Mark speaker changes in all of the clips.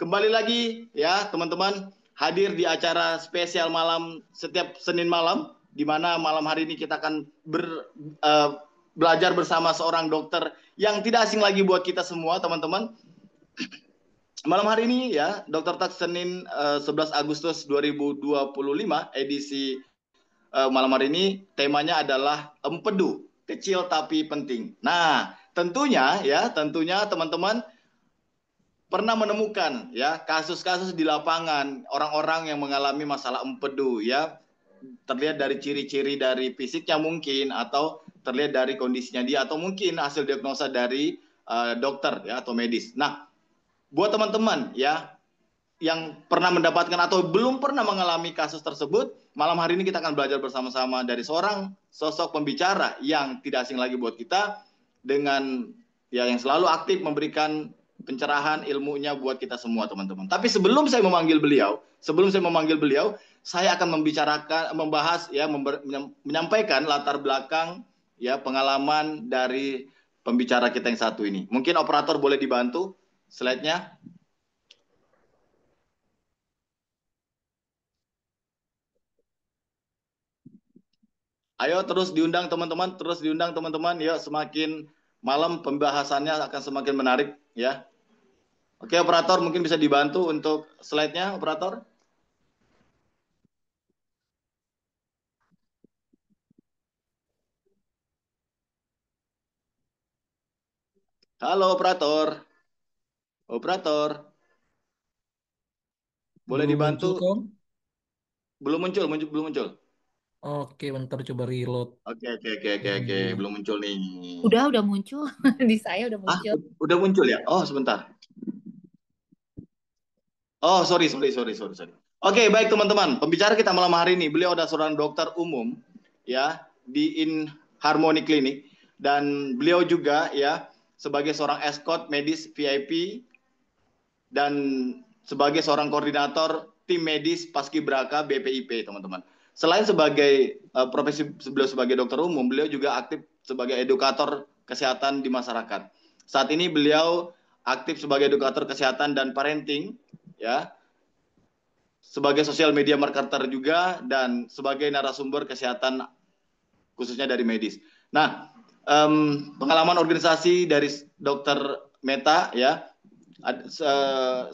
Speaker 1: kembali lagi ya teman-teman hadir di acara spesial malam setiap Senin malam, di mana malam hari ini kita akan belajar bersama seorang dokter yang tidak asing lagi buat kita semua teman-teman. Malam hari ini ya, Dokter Tak Senin 11 Agustus 2025 edisi malam hari ini temanya adalah empedu, kecil tapi penting. Nah, tentunya teman-teman pernah menemukan ya kasus-kasus di lapangan orang-orang yang mengalami masalah empedu ya, terlihat dari ciri-ciri dari fisiknya mungkin, atau terlihat dari kondisinya dia, atau mungkin hasil diagnosa dari dokter ya atau medis. Nah, buat teman-teman ya yang pernah mendapatkan atau belum pernah mengalami kasus tersebut, malam hari ini kita akan belajar bersama-sama dari seorang sosok pembicara yang tidak asing lagi buat kita, dengan ya yang selalu aktif memberikan pencerahan ilmunya buat kita semua teman-teman. Tapi sebelum saya memanggil beliau, saya akan membahas ya, menyampaikan latar belakang ya pengalaman dari pembicara kita yang satu ini. Mungkin operator boleh dibantu slide-nya. Ayo terus diundang teman-teman, ya semakin malam pembahasannya akan semakin menarik ya. Oke operator, mungkin bisa dibantu untuk slide-nya operator. Halo operator. Boleh
Speaker 2: Belum
Speaker 1: dibantu?
Speaker 2: muncul, Kom?
Speaker 1: Belum muncul.
Speaker 2: Oke, bentar coba reload
Speaker 1: Oke,
Speaker 2: ininya.
Speaker 1: belum muncul nih.
Speaker 3: Udah muncul. Di saya udah
Speaker 1: Ah,
Speaker 3: muncul.
Speaker 1: udah muncul ya? Oh, sebentar. Oh, sorry. Oke, baik teman-teman. Pembicara kita malam hari ini, beliau adalah seorang dokter umum ya di In Harmony Clinic, dan beliau juga ya sebagai seorang escort medis VIP dan sebagai seorang koordinator tim medis Paskibraka BPIP, teman-teman. Selain sebagai profesi beliau sebagai dokter umum, beliau juga aktif sebagai edukator kesehatan di masyarakat. Saat ini beliau aktif sebagai edukator kesehatan dan parenting ya, sebagai sosial media marketer juga, dan sebagai narasumber kesehatan khususnya dari medis. Nah, pengalaman organisasi dari Dokter Meta ya,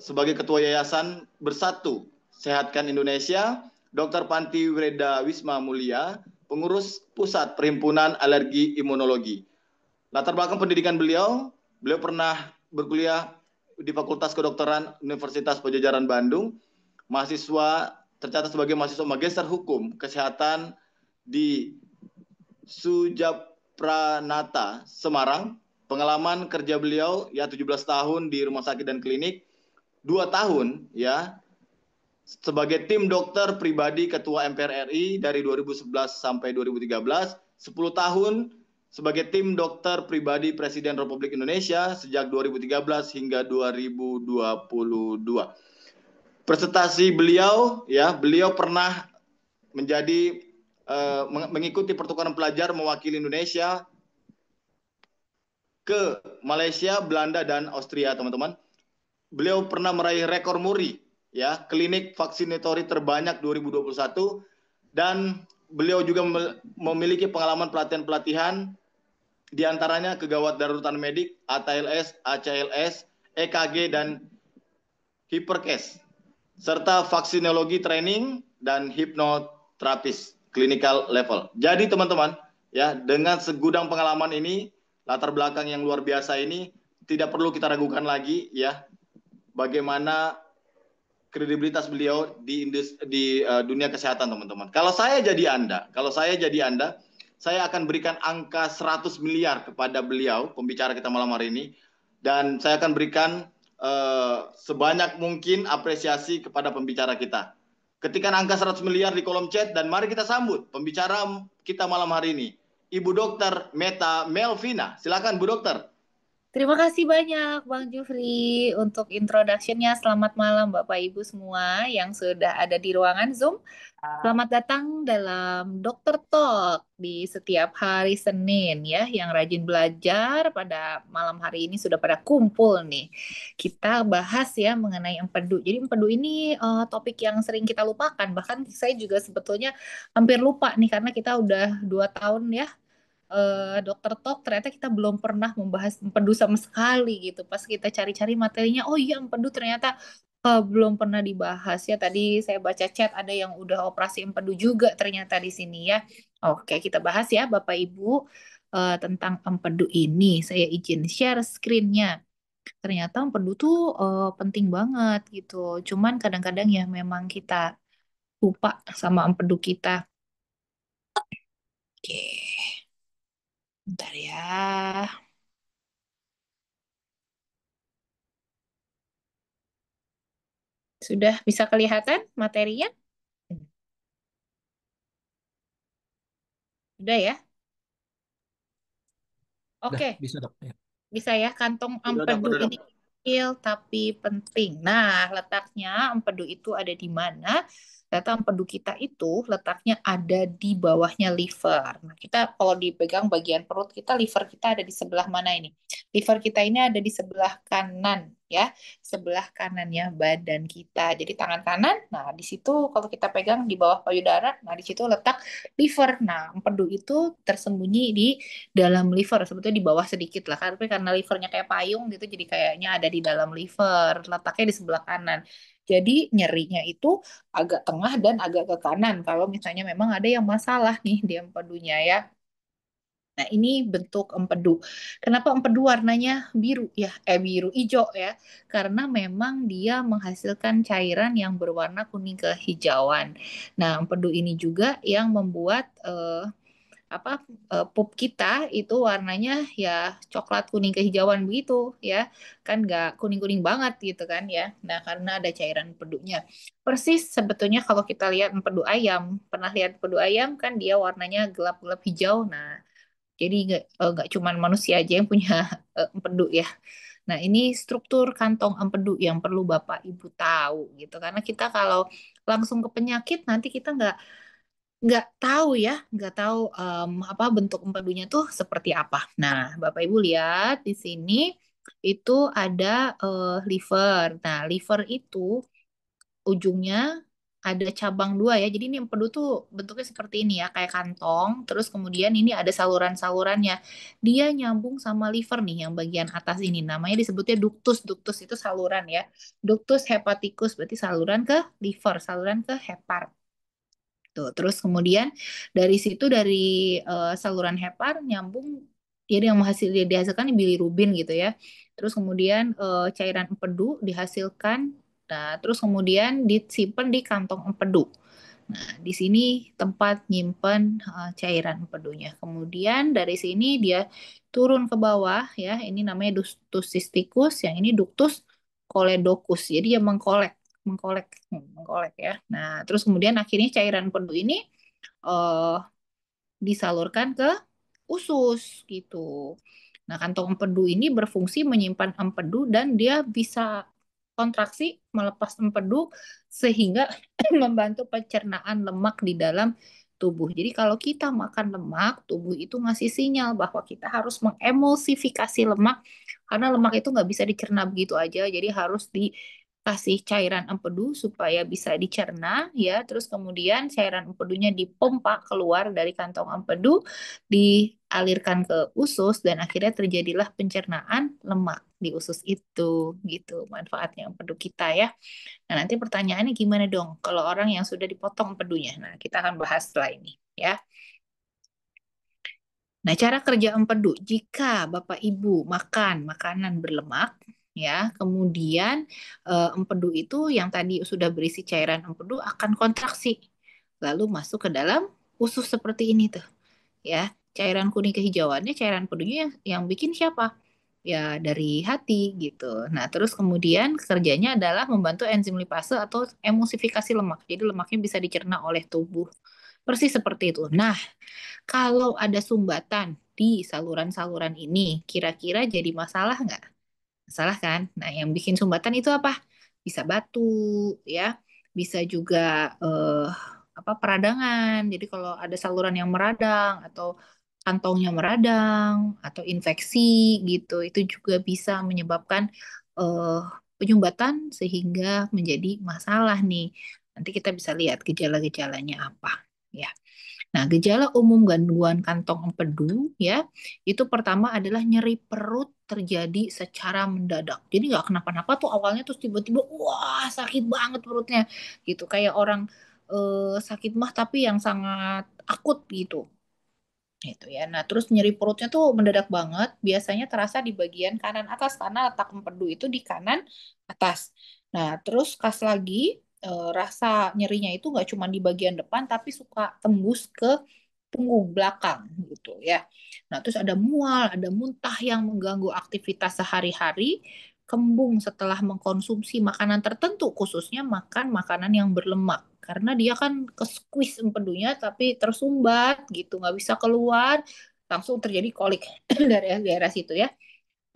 Speaker 1: sebagai ketua yayasan Bersatu Sehatkan Indonesia, Dr. Panti Wreda Wisma Mulia, pengurus pusat Perhimpunan Alergi Imunologi. Latar belakang pendidikan beliau pernah berkuliah di Fakultas Kedokteran Universitas Padjadjaran Bandung, mahasiswa tercatat sebagai mahasiswa magister hukum kesehatan di Sujapranata Semarang. Pengalaman kerja beliau ya 17 tahun di rumah sakit dan klinik, 2 tahun ya sebagai tim dokter pribadi Ketua MPR RI dari 2011 sampai 2013, 10 tahun sebagai tim dokter pribadi Presiden Republik Indonesia sejak 2013 hingga 2022. Prestasi beliau ya, beliau pernah menjadi mengikuti pertukaran pelajar mewakili Indonesia ke Malaysia, Belanda, dan Austria, teman-teman. Beliau pernah meraih rekor muri ya, klinik vaksinatori terbanyak 2021, dan beliau juga memiliki pengalaman pelatihan-pelatihan diantaranya kegawat darurat medik, ATLS, ACLS, EKG, dan hipercase, serta vaksinologi training dan hipnoterapis clinical level. Jadi teman-teman, ya dengan segudang pengalaman ini, latar belakang yang luar biasa ini, tidak perlu kita ragukan lagi ya bagaimana kredibilitas beliau di dunia kesehatan, teman-teman. Kalau saya jadi Anda, saya akan berikan angka 100 miliar kepada beliau, pembicara kita malam hari ini, dan saya akan berikan sebanyak mungkin apresiasi kepada pembicara kita. Ketikkan angka 100 miliar di kolom chat, dan mari kita sambut pembicara kita malam hari ini, Ibu Dokter Meta Melvina. Silakan Bu Dokter.
Speaker 3: Terima kasih banyak Bang Jufri untuk introduction-nya. Selamat malam Bapak Ibu semua yang sudah ada di ruangan Zoom. Selamat datang dalam Dokter Talk di setiap hari Senin ya. Yang rajin belajar pada malam hari ini sudah pada kumpul nih. Kita bahas ya mengenai empedu. Jadi empedu ini topik yang sering kita lupakan. Bahkan saya juga sebetulnya hampir lupa nih karena kita udah 2 tahun ya dokter Talk ternyata kita belum pernah membahas empedu sama sekali gitu. Pas kita cari-cari materinya, oh iya empedu ternyata belum pernah dibahas ya. Tadi saya baca chat ada yang udah operasi empedu juga ternyata di sini ya. Oke, kita bahas ya Bapak Ibu tentang empedu ini. Saya izin share screen-nya. Ternyata empedu tuh penting banget gitu. Cuman kadang-kadang ya memang kita lupa sama empedu kita. Oke, bentar ya. Sudah bisa kelihatan materinya? Sudah ya?
Speaker 2: Dah,
Speaker 3: Oke,
Speaker 2: bisa dok. Ya.
Speaker 3: bisa ya. Kantong
Speaker 1: Udah,
Speaker 3: empedu
Speaker 1: udah.
Speaker 3: ini kecil tapi penting. Nah, letaknya empedu itu ada di mana? Ternyata empedu kita itu letaknya ada di bawahnya liver. Nah, kita kalau dipegang bagian perut kita, liver kita ada di sebelah mana ini? Liver kita ini ada di sebelah kanan ya, sebelah kanannya badan kita. Jadi tangan kanan, nah di situ kalau kita pegang di bawah payudara, nah di situ letak liver. Nah, empedu itu tersembunyi di dalam liver, sebetulnya di bawah sedikit lah, karena livernya kayak payung gitu, jadi kayaknya ada di dalam liver, letaknya di sebelah kanan. Jadi nyerinya itu agak tengah dan agak ke kanan kalau misalnya memang ada yang masalah nih di empedunya ya. Nah, ini bentuk empedu. Kenapa empedu warnanya biru ya? Biru hijau ya. Karena memang dia menghasilkan cairan yang berwarna kuning kehijauan. Nah, empedu ini juga yang membuat apa pup kita itu warnanya ya coklat kuning kehijauan begitu ya, kan nggak kuning kuning banget gitu kan ya. Nah, karena ada cairan empedunya persis sebetulnya kalau kita lihat empedu ayam, pernah lihat empedu ayam kan dia warnanya gelap gelap hijau. Nah, jadi nggak cuman manusia aja yang punya empedu ya. Nah, ini struktur kantong empedu yang perlu Bapak Ibu tahu gitu. Karena kita kalau langsung ke penyakit nanti kita nggak tahu ya, nggak tahu apa bentuk empedunya tuh seperti apa. Nah, Bapak Ibu lihat di sini itu ada liver. Nah, liver itu ujungnya ada cabang dua ya. Jadi ini empedu tuh bentuknya seperti ini ya, kayak kantong. Terus kemudian ini ada saluran-salurannya. Dia nyambung sama liver nih yang bagian atas ini. Namanya disebutnya ductus. Ductus itu saluran ya. Ductus hepaticus berarti saluran ke liver, saluran ke hepar. Tuh, terus kemudian dari situ dari saluran hepar nyambung jadi yang dihasilkan bilirubin gitu ya. Terus kemudian cairan empedu dihasilkan. Nah, terus kemudian disimpan di kantong empedu. Nah, di sini tempat nyimpen cairan empedunya. Kemudian dari sini dia turun ke bawah ya. Ini namanya ductus cysticus, yang ini ductus choledocus. Jadi dia mengkolek, mengkolek ya. Nah, terus kemudian akhirnya cairan empedu ini eh, disalurkan ke usus gitu. Nah, kantong empedu ini berfungsi menyimpan empedu dan dia bisa kontraksi melepas empedu sehingga membantu pencernaan lemak di dalam tubuh. Jadi kalau kita makan lemak, tubuh itu ngasih sinyal bahwa kita harus mengemulsifikasi lemak karena lemak itu nggak bisa dicerna begitu aja. Jadi harus dikasih cairan empedu supaya bisa dicerna ya. Terus kemudian cairan empedunya dipompa keluar dari kantong empedu, dialirkan ke usus dan akhirnya terjadilah pencernaan lemak di usus itu gitu manfaatnya empedu kita ya. Nah, nanti pertanyaannya gimana dong kalau orang yang sudah dipotong empedunya? Nah, kita akan bahas setelah ini ya. Nah, cara kerja empedu, jika Bapak Ibu makan makanan berlemak, ya, kemudian empedu itu yang tadi sudah berisi cairan empedu akan kontraksi, lalu masuk ke dalam usus seperti ini tuh, ya. Cairan kuning kehijauannya, cairan empedunya yang bikin siapa? Ya, dari hati gitu. Nah, terus kemudian kerjanya adalah membantu enzim lipase atau emulsifikasi lemak. Jadi lemaknya bisa dicerna oleh tubuh Persis seperti itu. Nah, kalau ada sumbatan di saluran-saluran ini, kira-kira jadi masalah nggak? Masalah kan? Nah, yang bikin sumbatan itu apa? Bisa batu, ya. Bisa juga peradangan. Jadi kalau ada saluran yang meradang atau kantongnya meradang atau infeksi gitu, itu juga bisa menyebabkan eh, penyumbatan sehingga menjadi masalah nih. Nanti kita bisa lihat gejala-gejalanya apa. Ya. Nah, gejala umum gangguan kantong empedu ya, itu pertama adalah nyeri perut terjadi secara mendadak. Jadi nggak kenapa-napa tuh awalnya terus tiba-tiba wah sakit banget perutnya gitu. Kayak orang sakit mah tapi yang sangat akut gitu. Gitu ya. Nah, terus nyeri perutnya tuh mendadak banget. Biasanya terasa di bagian kanan atas karena letak empedu itu di kanan atas. Nah, terus kas lagi rasa nyerinya itu nggak cuma di bagian depan tapi suka tembus ke punggung belakang gitu ya. Nah, terus ada mual, ada muntah yang mengganggu aktivitas sehari-hari, kembung setelah mengkonsumsi makanan tertentu, khususnya makan makanan yang berlemak. Karena dia kan ke squeeze empedunya tapi tersumbat gitu, nggak bisa keluar, langsung terjadi kolik dari daerah situ ya.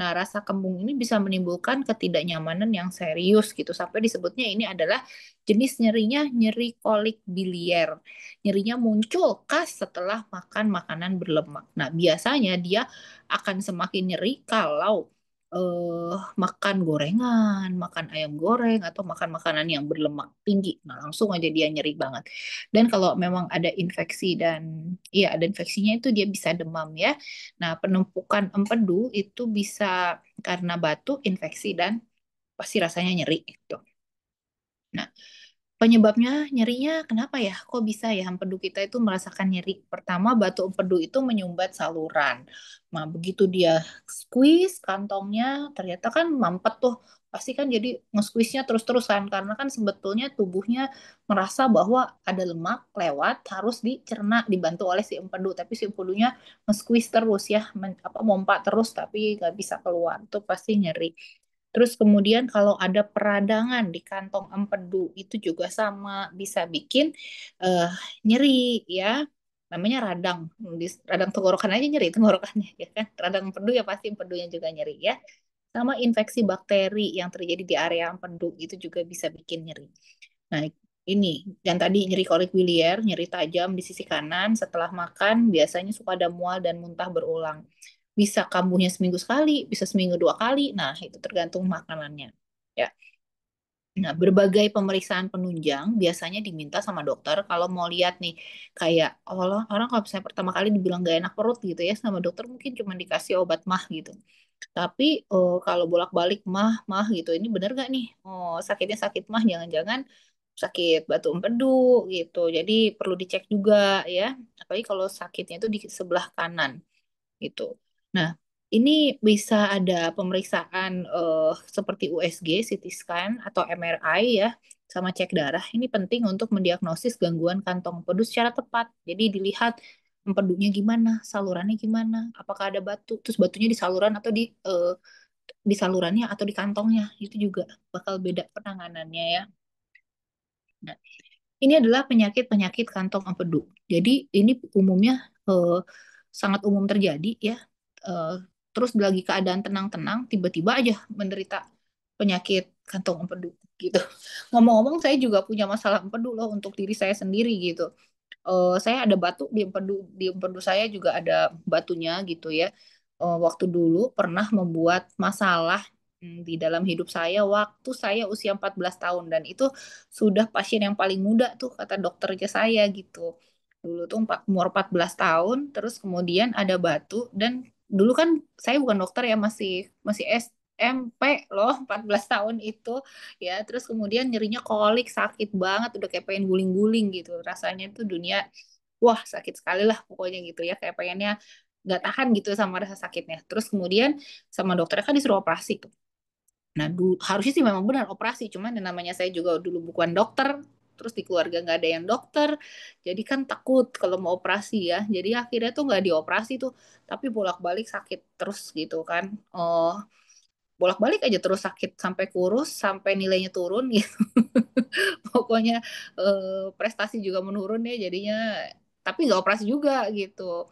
Speaker 3: Nah, rasa kembung ini bisa menimbulkan ketidaknyamanan yang serius gitu. Sampai disebutnya ini adalah jenis nyerinya nyeri kolik bilier. Nyerinya muncul khas setelah makan makanan berlemak. Nah, biasanya dia akan semakin nyeri kalau makan gorengan, makan ayam goreng, atau makan makanan yang berlemak tinggi. Nah, langsung aja dia nyeri banget. Dan kalau memang ada infeksi dan iya ada infeksinya itu dia bisa demam ya. Nah, penumpukan empedu itu bisa karena batuk, infeksi, dan pasti rasanya nyeri itu. Nah, penyebabnya nyerinya kenapa ya? Kok bisa ya empedu kita itu merasakan nyeri? Pertama, batu empedu itu menyumbat saluran. Nah, begitu dia squeeze kantongnya, ternyata kan mampet tuh. Pasti kan jadi nge-squeeze-nya terus-terusan. Karena kan sebetulnya tubuhnya merasa bahwa ada lemak lewat, harus dicerna, dibantu oleh si empedu. Tapi si empedunya nge-squeeze terus ya, mompa terus, tapi nggak bisa keluar. Itu pasti nyeri. Terus kemudian kalau ada peradangan di kantong empedu itu juga sama bisa bikin eh, nyeri ya. Namanya radang. Radang tenggorokan aja nyeri tenggorokannya ya kan. Radang empedu ya pasti empedunya juga nyeri ya. Sama infeksi bakteri yang terjadi di area empedu itu juga bisa bikin nyeri. Nah, ini yang tadi nyeri kolik biliar, nyeri tajam di sisi kanan setelah makan biasanya suka ada mual dan muntah berulang. Bisa kambuhnya seminggu sekali, bisa seminggu 2 kali. Nah, itu tergantung makanannya. Ya. Nah, berbagai pemeriksaan penunjang biasanya diminta sama dokter kalau mau lihat nih, kayak orang orang kalau misalnya pertama kali dibilang gak enak perut gitu ya sama dokter mungkin cuma dikasih obat mah gitu. Tapi kalau bolak-balik mah gitu, ini bener gak nih? Oh, sakitnya sakit mah, jangan-jangan sakit batu empedu gitu. Jadi perlu dicek juga ya. Apalagi kalau sakitnya itu di sebelah kanan gitu. Nah, ini bisa ada pemeriksaan seperti USG, CT scan, atau MRI ya, sama cek darah. Ini penting untuk mendiagnosis gangguan kantong empedu secara tepat. Jadi dilihat empedunya gimana, salurannya gimana, apakah ada batu, terus batunya di saluran atau di salurannya atau di kantongnya. Itu juga bakal beda penanganannya ya. Nah, ini adalah penyakit-penyakit kantong empedu. Jadi ini umumnya sangat umum terjadi ya. Eh, Terus lagi keadaan tenang-tenang, tiba-tiba aja menderita penyakit kantong empedu gitu. Ngomong-ngomong, saya juga punya masalah empedu loh untuk diri saya sendiri gitu. Saya ada batu di empedu saya juga ada batunya gitu ya. Waktu dulu pernah membuat masalah di dalam hidup saya waktu saya usia 14 tahun dan itu sudah pasien yang paling muda tuh kata dokternya saya gitu. Dulu tuh umur 14 tahun terus kemudian ada batu dan dulu kan saya bukan dokter ya masih masih SMP loh 14 tahun itu ya terus kemudian nyerinya kolik sakit banget udah kayak pengen guling-guling gitu rasanya tuh dunia wah sakit sekali lah pokoknya gitu ya kayak pengennya nggak tahan gitu sama rasa sakitnya terus kemudian sama dokternya kan disuruh operasi tuh nah harusnya sih memang benar operasi cuman yang namanya saya juga dulu bukan dokter terus di keluarga nggak ada yang dokter jadi kan takut kalau mau operasi ya jadi akhirnya tuh nggak dioperasi tuh tapi bolak-balik sakit terus gitu kan oh bolak-balik aja terus sakit sampai kurus, sampai nilainya turun gitu. Pokoknya prestasi juga menurun ya jadinya, tapi nggak operasi juga gitu.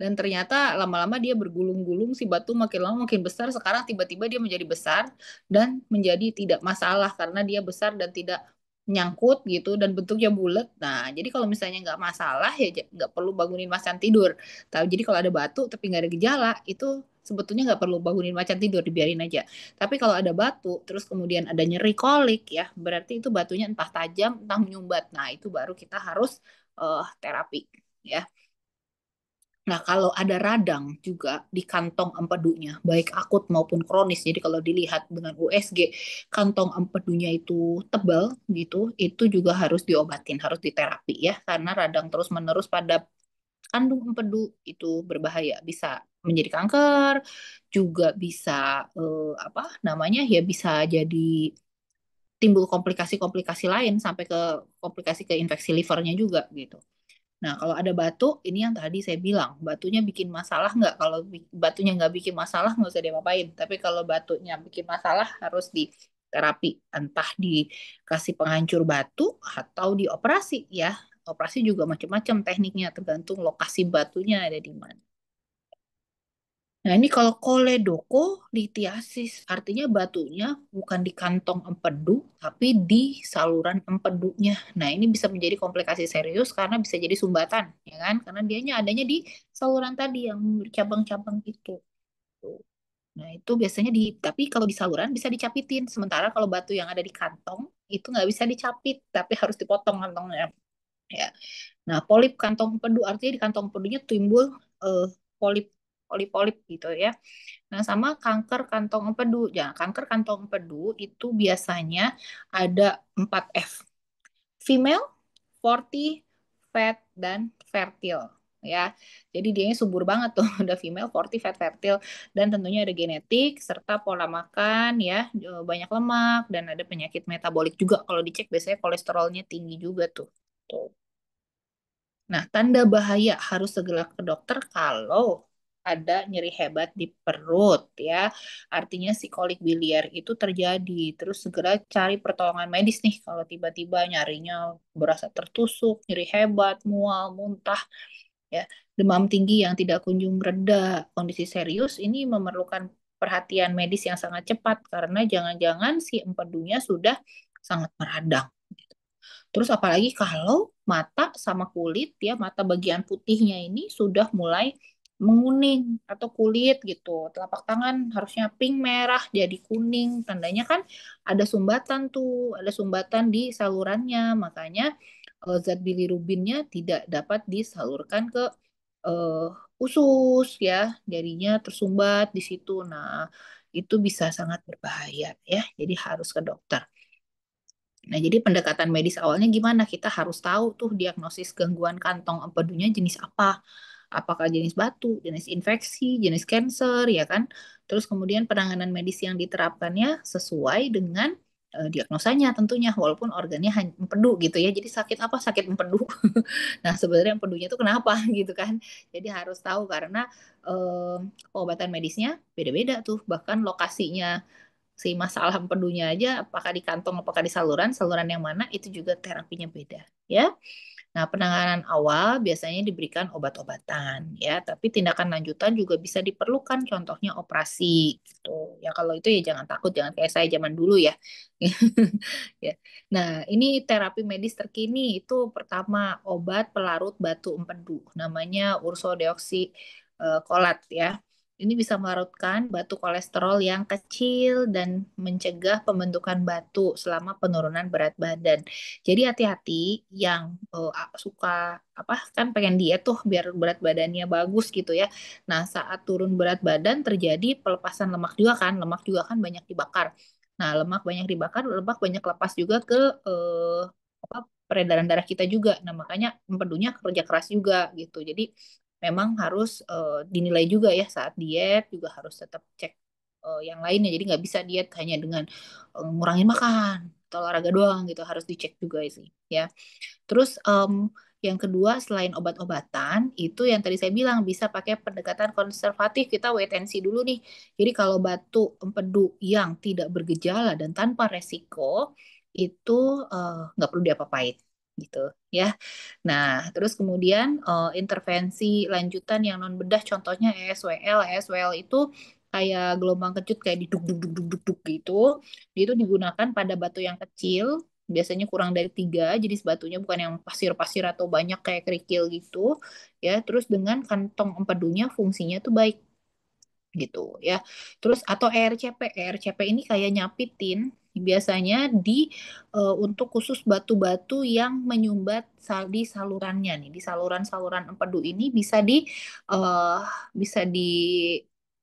Speaker 3: Dan ternyata lama-lama dia bergulung-gulung si batu makin lama makin besar. Sekarang tiba-tiba dia menjadi besar dan menjadi tidak masalah karena dia besar dan tidak nyangkut gitu dan bentuknya bulat. Nah, jadi kalau misalnya nggak masalah ya nggak perlu bangunin macan tidur. Tahu? Jadi kalau ada batu tapi nggak ada gejala itu sebetulnya nggak perlu bangunin macan tidur, dibiarin aja. Tapi kalau ada batu terus kemudian ada nyeri kolik ya berarti itu batunya entah tajam entah menyumbat. Nah, itu baru kita harus terapi ya. Nah, kalau ada radang juga di kantong empedunya, baik akut maupun kronis. Jadi kalau dilihat dengan USG, kantong empedunya itu tebal gitu, itu juga harus diobatin, harus diterapi ya. Karena radang terus-menerus pada kandung empedu itu berbahaya, bisa menjadi kanker, juga bisa apa namanya ya bisa jadi timbul komplikasi-komplikasi lain sampai ke komplikasi ke infeksi livernya juga gitu. Nah, kalau ada batu, ini yang tadi saya bilang, batunya bikin masalah nggak? Kalau batunya nggak bikin masalah, nggak usah diapa-apain. Tapi kalau batunya bikin masalah, harus diterapi. Entah dikasih penghancur batu atau dioperasi ya. Operasi juga macam-macam tekniknya, tergantung lokasi batunya ada di mana. Nah, ini kalau koledoko litiasis, artinya batunya bukan di kantong empedu, tapi di saluran empedunya. Nah, ini bisa menjadi komplikasi serius karena bisa jadi sumbatan, ya kan? Karena dianya adanya di saluran tadi yang cabang-cabang itu. Tuh. Nah, itu biasanya tapi kalau di saluran bisa dicapitin. Sementara kalau batu yang ada di kantong, itu nggak bisa dicapit, tapi harus dipotong kantongnya. Ya. Nah, polip kantong empedu, artinya di kantong empedunya timbul eh, polip polip-polip gitu ya. Nah, sama kanker kantong empedu. Ya, kanker kantong empedu itu biasanya ada 4F. Female, forty, fat, dan fertile. Ya, jadi dia subur banget tuh. Ada female, forty, fat, fertile. Dan tentunya ada genetik, serta pola makan, ya, banyak lemak, dan ada penyakit metabolik juga. Kalau dicek biasanya kolesterolnya tinggi juga tuh. Tuh. Nah, tanda bahaya harus segera ke dokter kalau ada nyeri hebat di perut ya. Artinya si kolik biliar itu terjadi. Terus segera cari pertolongan medis nih kalau tiba-tiba nyarinya berasa tertusuk, nyeri hebat, mual, muntah ya. Demam tinggi yang tidak kunjung reda. Kondisi serius ini memerlukan perhatian medis yang sangat cepat karena jangan-jangan si empedunya sudah sangat meradang. Terus apalagi kalau mata sama kulit ya, mata bagian putihnya ini sudah mulai menguning atau kulit gitu. Telapak tangan harusnya pink merah jadi kuning. Tandanya kan ada sumbatan tuh, ada sumbatan di salurannya. Makanya zat bilirubinnya tidak dapat disalurkan ke eh, usus ya. Jadinya tersumbat di situ. Nah, itu bisa sangat berbahaya ya. Jadi harus ke dokter. Nah, jadi pendekatan medis awalnya gimana? Kita harus tahu tuh diagnosis gangguan kantong empedunya jenis apa. Apakah jenis batu, jenis infeksi, jenis cancer, ya kan? Terus kemudian penanganan medis yang diterapkannya sesuai dengan diagnosanya tentunya, walaupun organnya hanya empedu gitu ya. Jadi sakit apa? Sakit empedu. Nah, sebenarnya empedunya itu kenapa gitu kan? Jadi harus tahu karena eh, pengobatan medisnya beda-beda tuh. Bahkan lokasinya si masalah empedunya aja apakah di kantong apakah di saluran saluran yang mana itu juga terapinya beda ya. Nah, penanganan awal biasanya diberikan obat-obatan ya, tapi tindakan lanjutan juga bisa diperlukan, contohnya operasi gitu. Ya kalau itu ya jangan takut, jangan kayak saya zaman dulu ya. Ya. Nah, ini terapi medis terkini itu pertama obat pelarut batu empedu namanya ursodeoksi kolat ya. Ini bisa melarutkan batu kolesterol yang kecil dan mencegah pembentukan batu selama penurunan berat badan. Jadi hati-hati yang suka apa kan pengen diet tuh biar berat badannya bagus gitu ya. Nah, saat turun berat badan terjadi pelepasan lemak juga kan. Lemak juga kan banyak dibakar. Nah, lemak banyak dibakar, lemak banyak lepas juga ke apa peredaran darah kita juga. Nah, makanya empedunya kerja keras juga gitu. Jadi memang harus dinilai juga ya saat diet juga harus tetap cek yang lainnya. Jadi nggak bisa diet hanya dengan ngurangin makan atau olahraga doang gitu. Harus dicek juga sih ya. Terus Yang kedua, selain obat-obatan, itu yang tadi saya bilang bisa pakai pendekatan konservatif. Kita wait and see dulu nih. Jadi kalau batuk empedu yang tidak bergejala dan tanpa resiko, itu nggak perlu diapa-apain gitu ya. Nah, terus kemudian intervensi lanjutan yang non bedah, contohnya ESWL. ESWL itu kayak gelombang kejut kayak diduk duk duk duk duk duk gitu. Itu digunakan pada batu yang kecil, biasanya kurang dari 3, jadi batunya bukan yang pasir-pasir atau banyak kayak kerikil gitu ya. Terus dengan kantong empedunya fungsinya tuh baik gitu ya. Terus atau ERCP, ERCP ini kayak nyapitin biasanya untuk khusus batu-batu yang menyumbat di salurannya nih, di saluran-saluran empedu ini eh, bisa di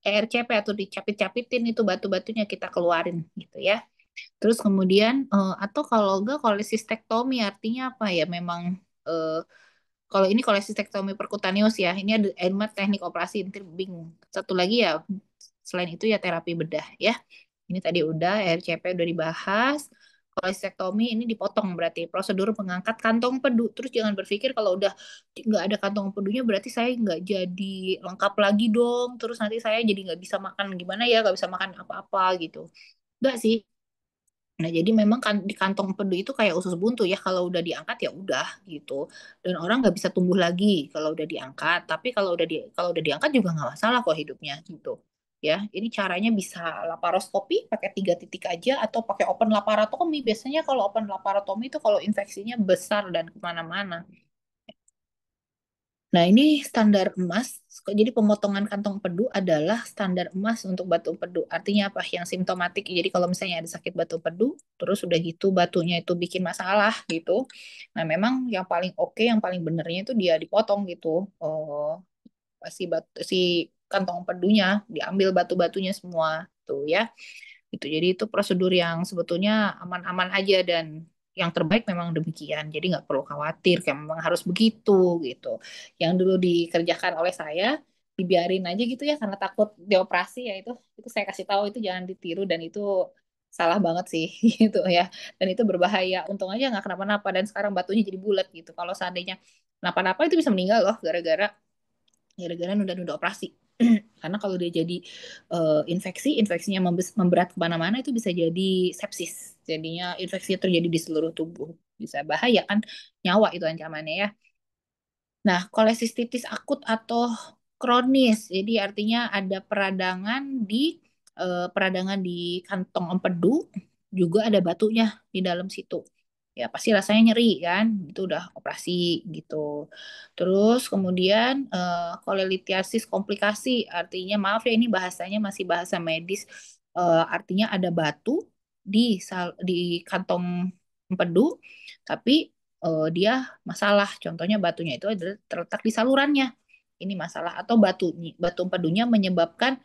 Speaker 3: ERCP atau dicapit-capitin itu batu-batunya kita keluarin gitu ya. Terus kemudian atau kalau enggak kolesistektomi, artinya apa ya? Memang eh, kalau ini kolesistektomi perkutaneus ya, ini ada emat teknik operasi, nanti bingung. Satu lagi ya, selain itu ya terapi bedah ya. Ini tadi udah RCP udah dibahas. Kolestektomi ini dipotong, berarti prosedur mengangkat kantong empedu. Terus jangan berpikir kalau udah nggak ada kantong empedunya berarti saya nggak jadi lengkap lagi dong. Terus nanti saya jadi nggak bisa makan gimana ya, nggak bisa makan apa-apa gitu. Enggak sih. Nah, jadi memang kan di kantong empedu itu kayak usus buntu ya, kalau udah diangkat ya udah gitu. Dan orang nggak bisa tumbuh lagi kalau udah diangkat. Tapi kalau udah diangkat juga nggak masalah kok hidupnya gitu. Ya, ini caranya bisa laparoskopi pakai 3 titik aja atau pakai open laparotomi. Biasanya kalau open laparotomi itu kalau infeksinya besar dan kemana-mana. Nah, ini standar emas. Jadi pemotongan kantong empedu adalah standar emas untuk batu empedu. Artinya apa? Yang simptomatik. Jadi kalau misalnya ada sakit batu empedu, terus udah gitu batunya itu bikin masalah gitu. Nah, memang yang paling oke, yang paling benernya itu dia dipotong gitu. Oh, si kantong empedunya diambil batu-batunya semua tuh ya. Gitu. Jadi itu prosedur yang sebetulnya aman-aman aja dan yang terbaik memang demikian. Jadi nggak perlu khawatir, kayak memang harus begitu gitu. Yang dulu dikerjakan oleh saya dibiarin aja gitu ya karena takut dioperasi ya itu saya kasih tahu itu jangan ditiru dan itu salah banget sih gitu ya. Dan itu berbahaya. Untung aja nggak kenapa-napa dan sekarang batunya jadi bulat gitu. Kalau seandainya kenapa-napa itu bisa meninggal loh gara-gara nunda-nunda operasi. Karena kalau dia jadi infeksinya memberat kemana-mana itu bisa jadi sepsis. Jadinya infeksi terjadi di seluruh tubuh. Bisa bahaya kan nyawa itu ancamannya ya. Nah, kolesistitis akut atau kronis. Jadi artinya ada peradangan di kantong empedu, juga ada batunya di dalam situ. Ya, pasti rasanya nyeri kan. Itu udah operasi gitu. Terus kemudian kolelitiasis komplikasi. Artinya maaf ya ini bahasanya masih bahasa medis. Artinya ada batu di kantong empedu, tapi dia masalah. Contohnya batunya itu adalah terletak di salurannya. Ini masalah atau batu empedunya menyebabkan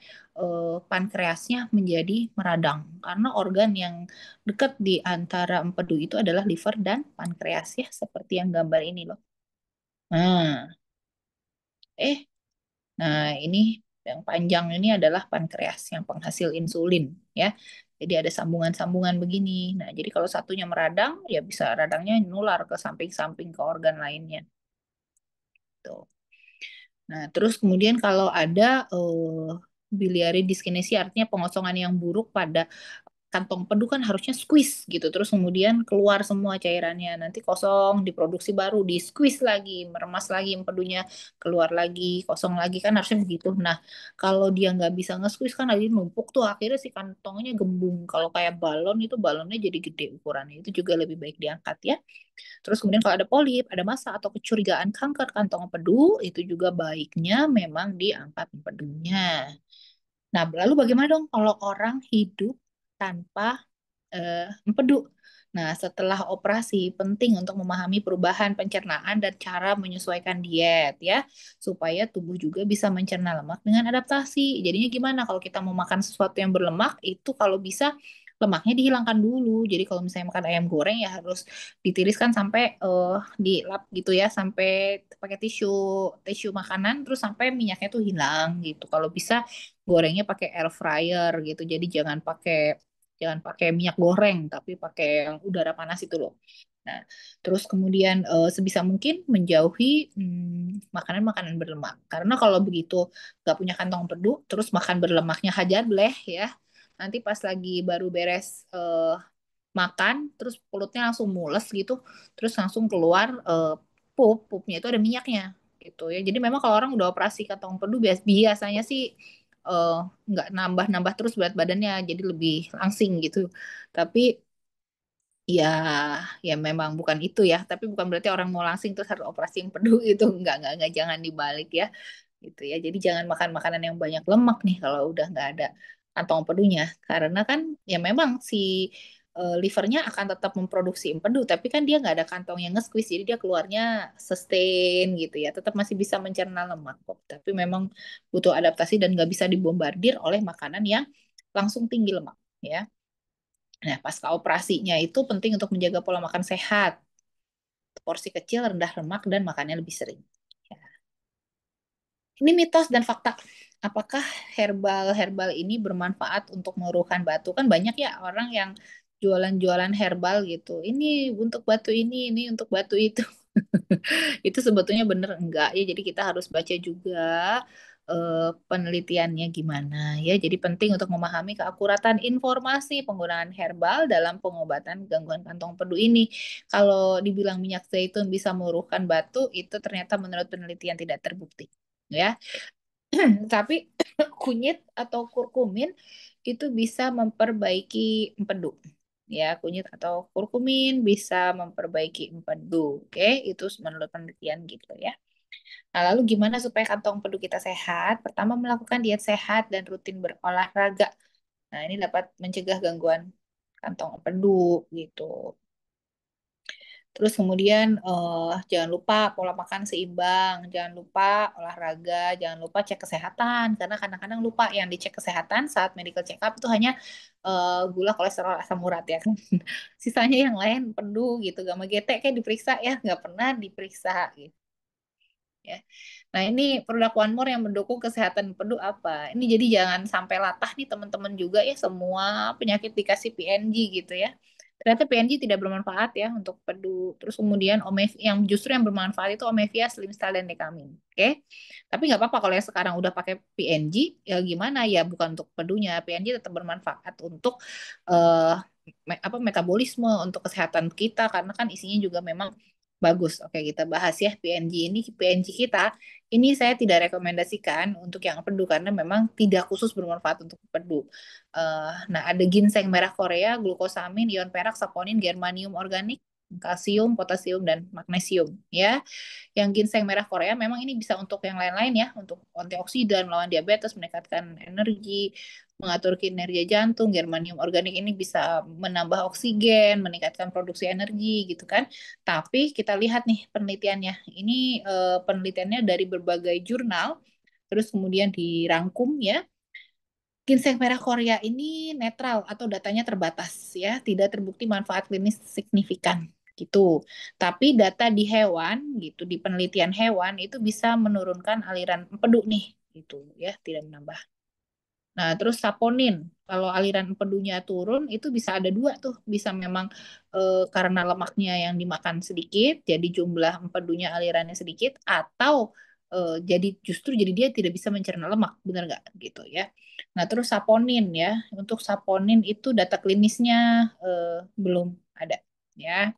Speaker 3: pankreasnya menjadi meradang karena organ yang dekat di antara empedu itu adalah liver dan pankreas ya seperti yang gambar ini loh. Nah, eh, nah ini yang panjang ini adalah pankreas yang penghasil insulin ya. Jadi ada sambungan-sambungan begini. Nah, jadi kalau satunya meradang, ya bisa radangnya nular ke samping-samping ke organ lainnya. Tuh. Nah, terus kemudian kalau ada biliary dyskinesia artinya pengosongan yang buruk pada kantong empedu kan harusnya squeeze gitu. Terus kemudian keluar semua cairannya. Nanti kosong, diproduksi baru, di squeeze lagi, meremas lagi empedunya, keluar lagi, kosong lagi kan harusnya begitu. Nah, kalau dia nggak bisa nge-squeeze kan lagi numpuk tuh akhirnya si kantongnya gembung. Kalau kayak balon itu balonnya jadi gede ukurannya. Itu juga lebih baik diangkat ya. Terus kemudian kalau ada polip, ada massa atau kecurigaan kanker kantong empedu, itu juga baiknya memang diangkat empedunya. Nah, lalu bagaimana dong kalau orang hidup tanpa empedu? Nah, setelah operasi penting untuk memahami perubahan pencernaan dan cara menyesuaikan diet ya, supaya tubuh juga bisa mencerna lemak dengan adaptasi. Jadinya gimana kalau kita mau makan sesuatu yang berlemak, itu kalau bisa lemaknya dihilangkan dulu. Jadi kalau misalnya makan ayam goreng ya harus ditiriskan sampai dilap gitu ya, sampai pakai tisu tisu makanan terus sampai minyaknya tuh hilang gitu. Kalau bisa gorengnya pakai air fryer gitu. Jadi jangan pakai Jangan pakai minyak goreng, tapi pakai yang udara panas itu loh. Nah, terus kemudian sebisa mungkin menjauhi makanan-makanan berlemak. Karena kalau begitu nggak punya kantong empedu, terus makan berlemaknya hajar bleh ya. Nanti pas lagi baru beres makan, terus perutnya langsung mules gitu, terus langsung keluar pupnya itu ada minyaknya gitu ya. Jadi memang kalau orang udah operasi kantong empedu biasanya sih eh, nggak nambah-nambah terus berat badannya, jadi lebih langsing gitu. Tapi ya, ya memang bukan itu ya. Tapi bukan berarti orang mau langsing terus harus operasi empedu itu enggak, jangan dibalik ya gitu ya. Jadi jangan makan makanan yang banyak lemak nih kalau udah nggak ada kantong empedunya. Karena kan ya memang si livernya akan tetap memproduksi empedu, tapi kan dia nggak ada kantong yang nge-squeeze, jadi dia keluarnya sustain gitu ya. Tetap masih bisa mencerna lemak kok, tapi memang butuh adaptasi dan nggak bisa dibombardir oleh makanan yang langsung tinggi lemak ya. Nah, pasca operasinya itu penting untuk menjaga pola makan sehat, porsi kecil, rendah lemak, dan makannya lebih sering. Ya. Ini mitos dan fakta. Apakah herbal-herbal ini bermanfaat untuk menguruhkan batu? Kan banyak ya orang yang jualan-jualan herbal gitu. Ini untuk batu ini untuk batu itu. Itu sebetulnya bener enggak ya. Jadi kita harus baca juga penelitiannya gimana ya. Jadi penting untuk memahami keakuratan informasi penggunaan herbal dalam pengobatan gangguan kantong empedu ini. Kalau dibilang minyak zaitun bisa meluruhkan batu, itu ternyata menurut penelitian tidak terbukti. Ya, tapi kunyit atau kurkumin itu bisa memperbaiki empedu. Ya, kunyit atau kurkumin bisa memperbaiki empedu. Oke, itu menurut penelitian gitu ya. Nah, lalu gimana supaya kantong empedu kita sehat? Pertama, melakukan diet sehat dan rutin berolahraga. Nah, ini dapat mencegah gangguan kantong empedu gitu. Terus kemudian jangan lupa pola makan seimbang, jangan lupa olahraga, jangan lupa cek kesehatan karena kadang-kadang lupa yang dicek kesehatan saat medical check up itu hanya gula, kolesterol, asam urat ya kan. Sisanya yang lain empedu gitu, gamma GT kayak diperiksa ya, nggak pernah diperiksa gitu ya. Nah, ini produk One More yang mendukung kesehatan empedu apa? Ini jadi jangan sampai latah nih teman-teman juga ya semua penyakit dikasih PNG gitu ya. Ternyata PNG tidak bermanfaat ya untuk empedu. Terus kemudian yang justru yang bermanfaat itu Omevia, Slimstyle, dan Dekamin. Oke? Tapi nggak apa-apa kalau yang sekarang udah pakai PNG, ya gimana ya bukan untuk empedunya. PNG tetap bermanfaat untuk eh metabolisme, untuk kesehatan kita karena kan isinya juga memang bagus. Oke, kita bahas ya PNG ini. PNG kita ini saya tidak rekomendasikan untuk yang empedu karena memang tidak khusus bermanfaat untuk empedu. Nah, ada ginseng merah Korea, glukosamin, ion perak, saponin, germanium organik, kalsium, potasium, dan magnesium. Ya, yang ginseng merah Korea memang ini bisa untuk yang lain-lain ya, untuk antioksidan, melawan diabetes, meningkatkan energi, mengatur kinerja jantung. Germanium organik ini bisa menambah oksigen, meningkatkan produksi energi gitu kan. Tapi kita lihat nih penelitiannya. Ini penelitiannya dari berbagai jurnal, terus kemudian dirangkum ya. Ginseng merah Korea ini netral atau datanya terbatas ya, tidak terbukti manfaat klinis signifikan gitu. Tapi data di hewan gitu, di penelitian hewan itu bisa menurunkan aliran empedu nih gitu ya, tidak menambah. Nah, terus saponin. Kalau aliran empedunya turun, itu bisa ada dua tuh. Bisa memang karena lemaknya yang dimakan sedikit, jadi jumlah empedunya alirannya sedikit, atau jadi justru jadi dia tidak bisa mencerna lemak, benar nggak gitu ya. Nah, terus saponin ya. Untuk saponin itu data klinisnya belum ada ya.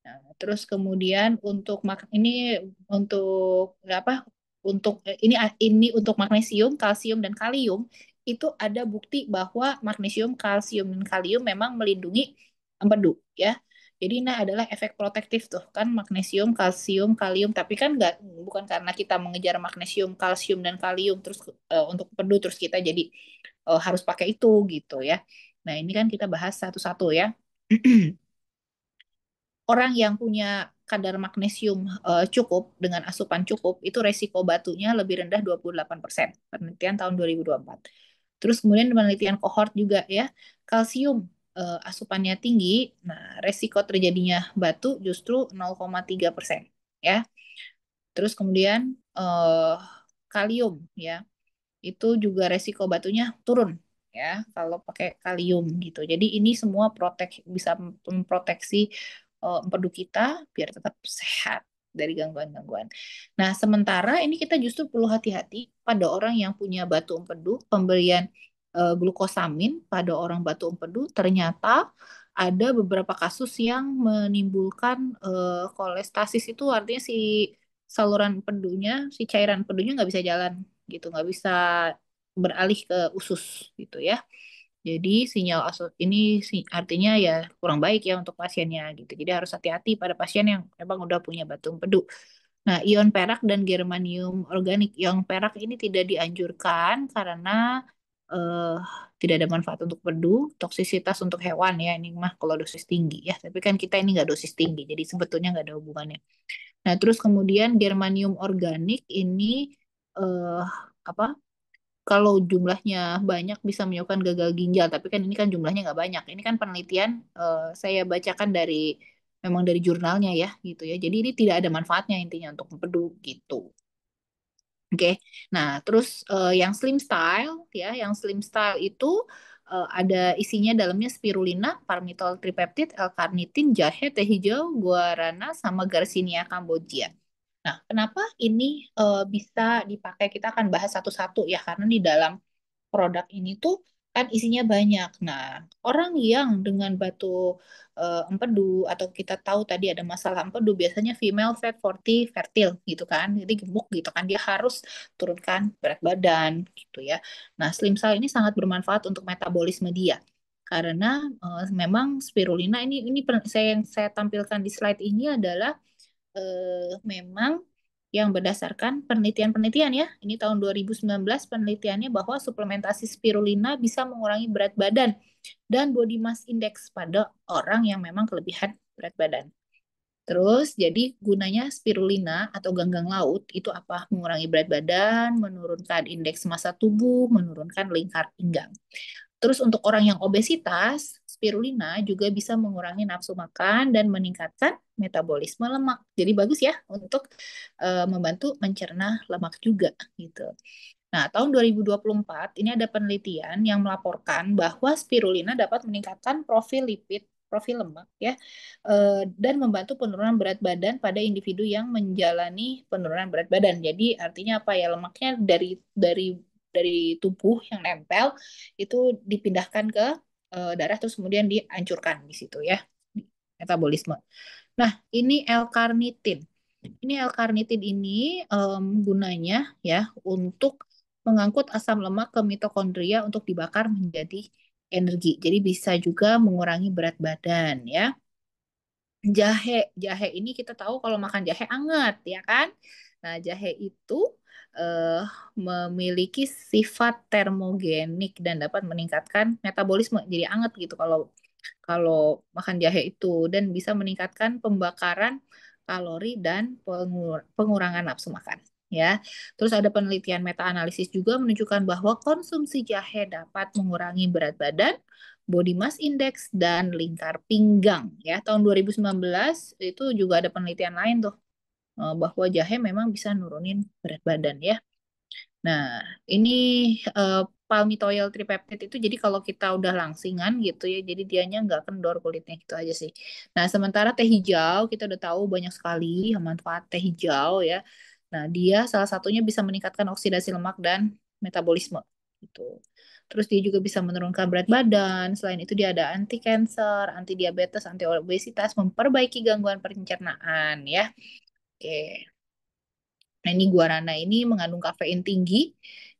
Speaker 3: Nah, terus kemudian untuk ini untuk apa? Untuk ini untuk magnesium, kalsium dan kalium itu ada bukti bahwa magnesium, kalsium dan kalium memang melindungi empedu ya. Jadi ini adalah efek protektif tuh kan magnesium, kalsium, kalium. Tapi kan nggak bukan karena kita mengejar magnesium, kalsium dan kalium terus untuk empedu terus kita jadi harus pakai itu gitu ya. Nah ini kan kita bahas satu-satu ya. Orang yang punya kadar magnesium cukup dengan asupan cukup itu resiko batunya lebih rendah 28%. Penelitian tahun 2024. Terus kemudian penelitian kohort juga ya, kalsium asupannya tinggi, nah resiko terjadinya batu justru 0,3% ya. Terus kemudian kalium ya, itu juga resiko batunya turun ya kalau pakai kalium gitu. Jadi ini semua bisa memproteksi empedu kita biar tetap sehat dari gangguan-gangguan. Nah, sementara ini kita justru perlu hati-hati pada orang yang punya batu empedu, pemberian glukosamin pada orang batu empedu ternyata ada beberapa kasus yang menimbulkan kolestasis, itu artinya si saluran empedunya, si cairan empedunya nggak bisa jalan gitu, nggak bisa beralih ke usus gitu ya. Jadi sinyal ini artinya ya kurang baik ya untuk pasiennya gitu. Jadi harus hati-hati pada pasien yang memang udah punya batu empedu. Nah, ion perak dan germanium organik. Ion perak ini tidak dianjurkan karena eh, tidak ada manfaat untuk empedu, toksisitas untuk hewan ya. Ini mah kalau dosis tinggi ya. Tapi kan kita ini nggak dosis tinggi, jadi sebetulnya nggak ada hubungannya. Nah, terus kemudian germanium organik ini eh, apa? Kalau jumlahnya banyak bisa menyebabkan gagal ginjal, tapi kan ini kan jumlahnya nggak banyak. Ini kan penelitian saya bacakan dari memang dari jurnalnya ya gitu ya. Jadi ini tidak ada manfaatnya intinya untuk empedu gitu. Oke. Nah, terus yang slim style ya, yang slim style itu ada isinya dalamnya spirulina, palmitol tripeptid, L-carnitin, jahe, teh hijau, guarana, sama Garcinia cambogia. Nah, kenapa ini bisa dipakai? Kita akan bahas satu-satu ya, karena di dalam produk ini tuh kan isinya banyak. Nah, orang yang dengan batu empedu atau kita tahu tadi ada masalah empedu, biasanya female fat 40 fertile gitu kan. Jadi gemuk gitu kan, dia harus turunkan berat badan gitu ya. Nah, Slim Cell ini sangat bermanfaat untuk metabolisme dia. Karena memang spirulina yang saya tampilkan di slide ini adalah memang yang berdasarkan penelitian-penelitian ya. Ini tahun 2019 penelitiannya bahwa suplementasi spirulina bisa mengurangi berat badan dan body mass index pada orang yang memang kelebihan berat badan. Terus, jadi gunanya spirulina atau ganggang laut itu apa? Mengurangi berat badan, menurunkan indeks massa tubuh, menurunkan lingkar pinggang. Terus untuk orang yang obesitas, spirulina juga bisa mengurangi nafsu makan dan meningkatkan metabolisme lemak. Jadi bagus ya untuk membantu mencerna lemak juga gitu. Nah, tahun 2024 ini ada penelitian yang melaporkan bahwa spirulina dapat meningkatkan profil lipid, profil lemak ya, dan membantu penurunan berat badan pada individu yang menjalani penurunan berat badan. Jadi artinya apa ya, lemaknya dari tubuh yang nempel itu dipindahkan ke darah terus kemudian dihancurkan di situ ya, metabolisme. Nah, ini L-carnitin. Ini L-carnitin ini gunanya ya untuk mengangkut asam lemak ke mitokondria untuk dibakar menjadi energi. Jadi bisa juga mengurangi berat badan ya. Jahe, jahe ini kita tahu kalau makan jahe anget ya kan. Nah, jahe itu eh, memiliki sifat termogenik dan dapat meningkatkan metabolisme. Jadi anget gitu kalau kalau makan jahe itu, dan bisa meningkatkan pembakaran kalori dan pengurangan nafsu makan. Ya, terus ada penelitian meta-analisis juga menunjukkan bahwa konsumsi jahe dapat mengurangi berat badan, body mass index, dan lingkar pinggang. Ya, tahun 2019 itu juga ada penelitian lain tuh bahwa jahe memang bisa nurunin berat badan ya. Nah, ini eh, palmitoyl tripeptid itu jadi kalau kita udah langsingan gitu ya, jadi dianya nggak kendor kulitnya gitu aja sih. Nah, sementara teh hijau kita udah tahu banyak sekali manfaat teh hijau ya. Nah, dia salah satunya bisa meningkatkan oksidasi lemak dan metabolisme gitu. Terus dia juga bisa menurunkan berat badan. Selain itu dia ada anti cancer, anti diabetes, anti obesitas, memperbaiki gangguan pencernaan ya. Oke. Nah, ini guarana ini mengandung kafein tinggi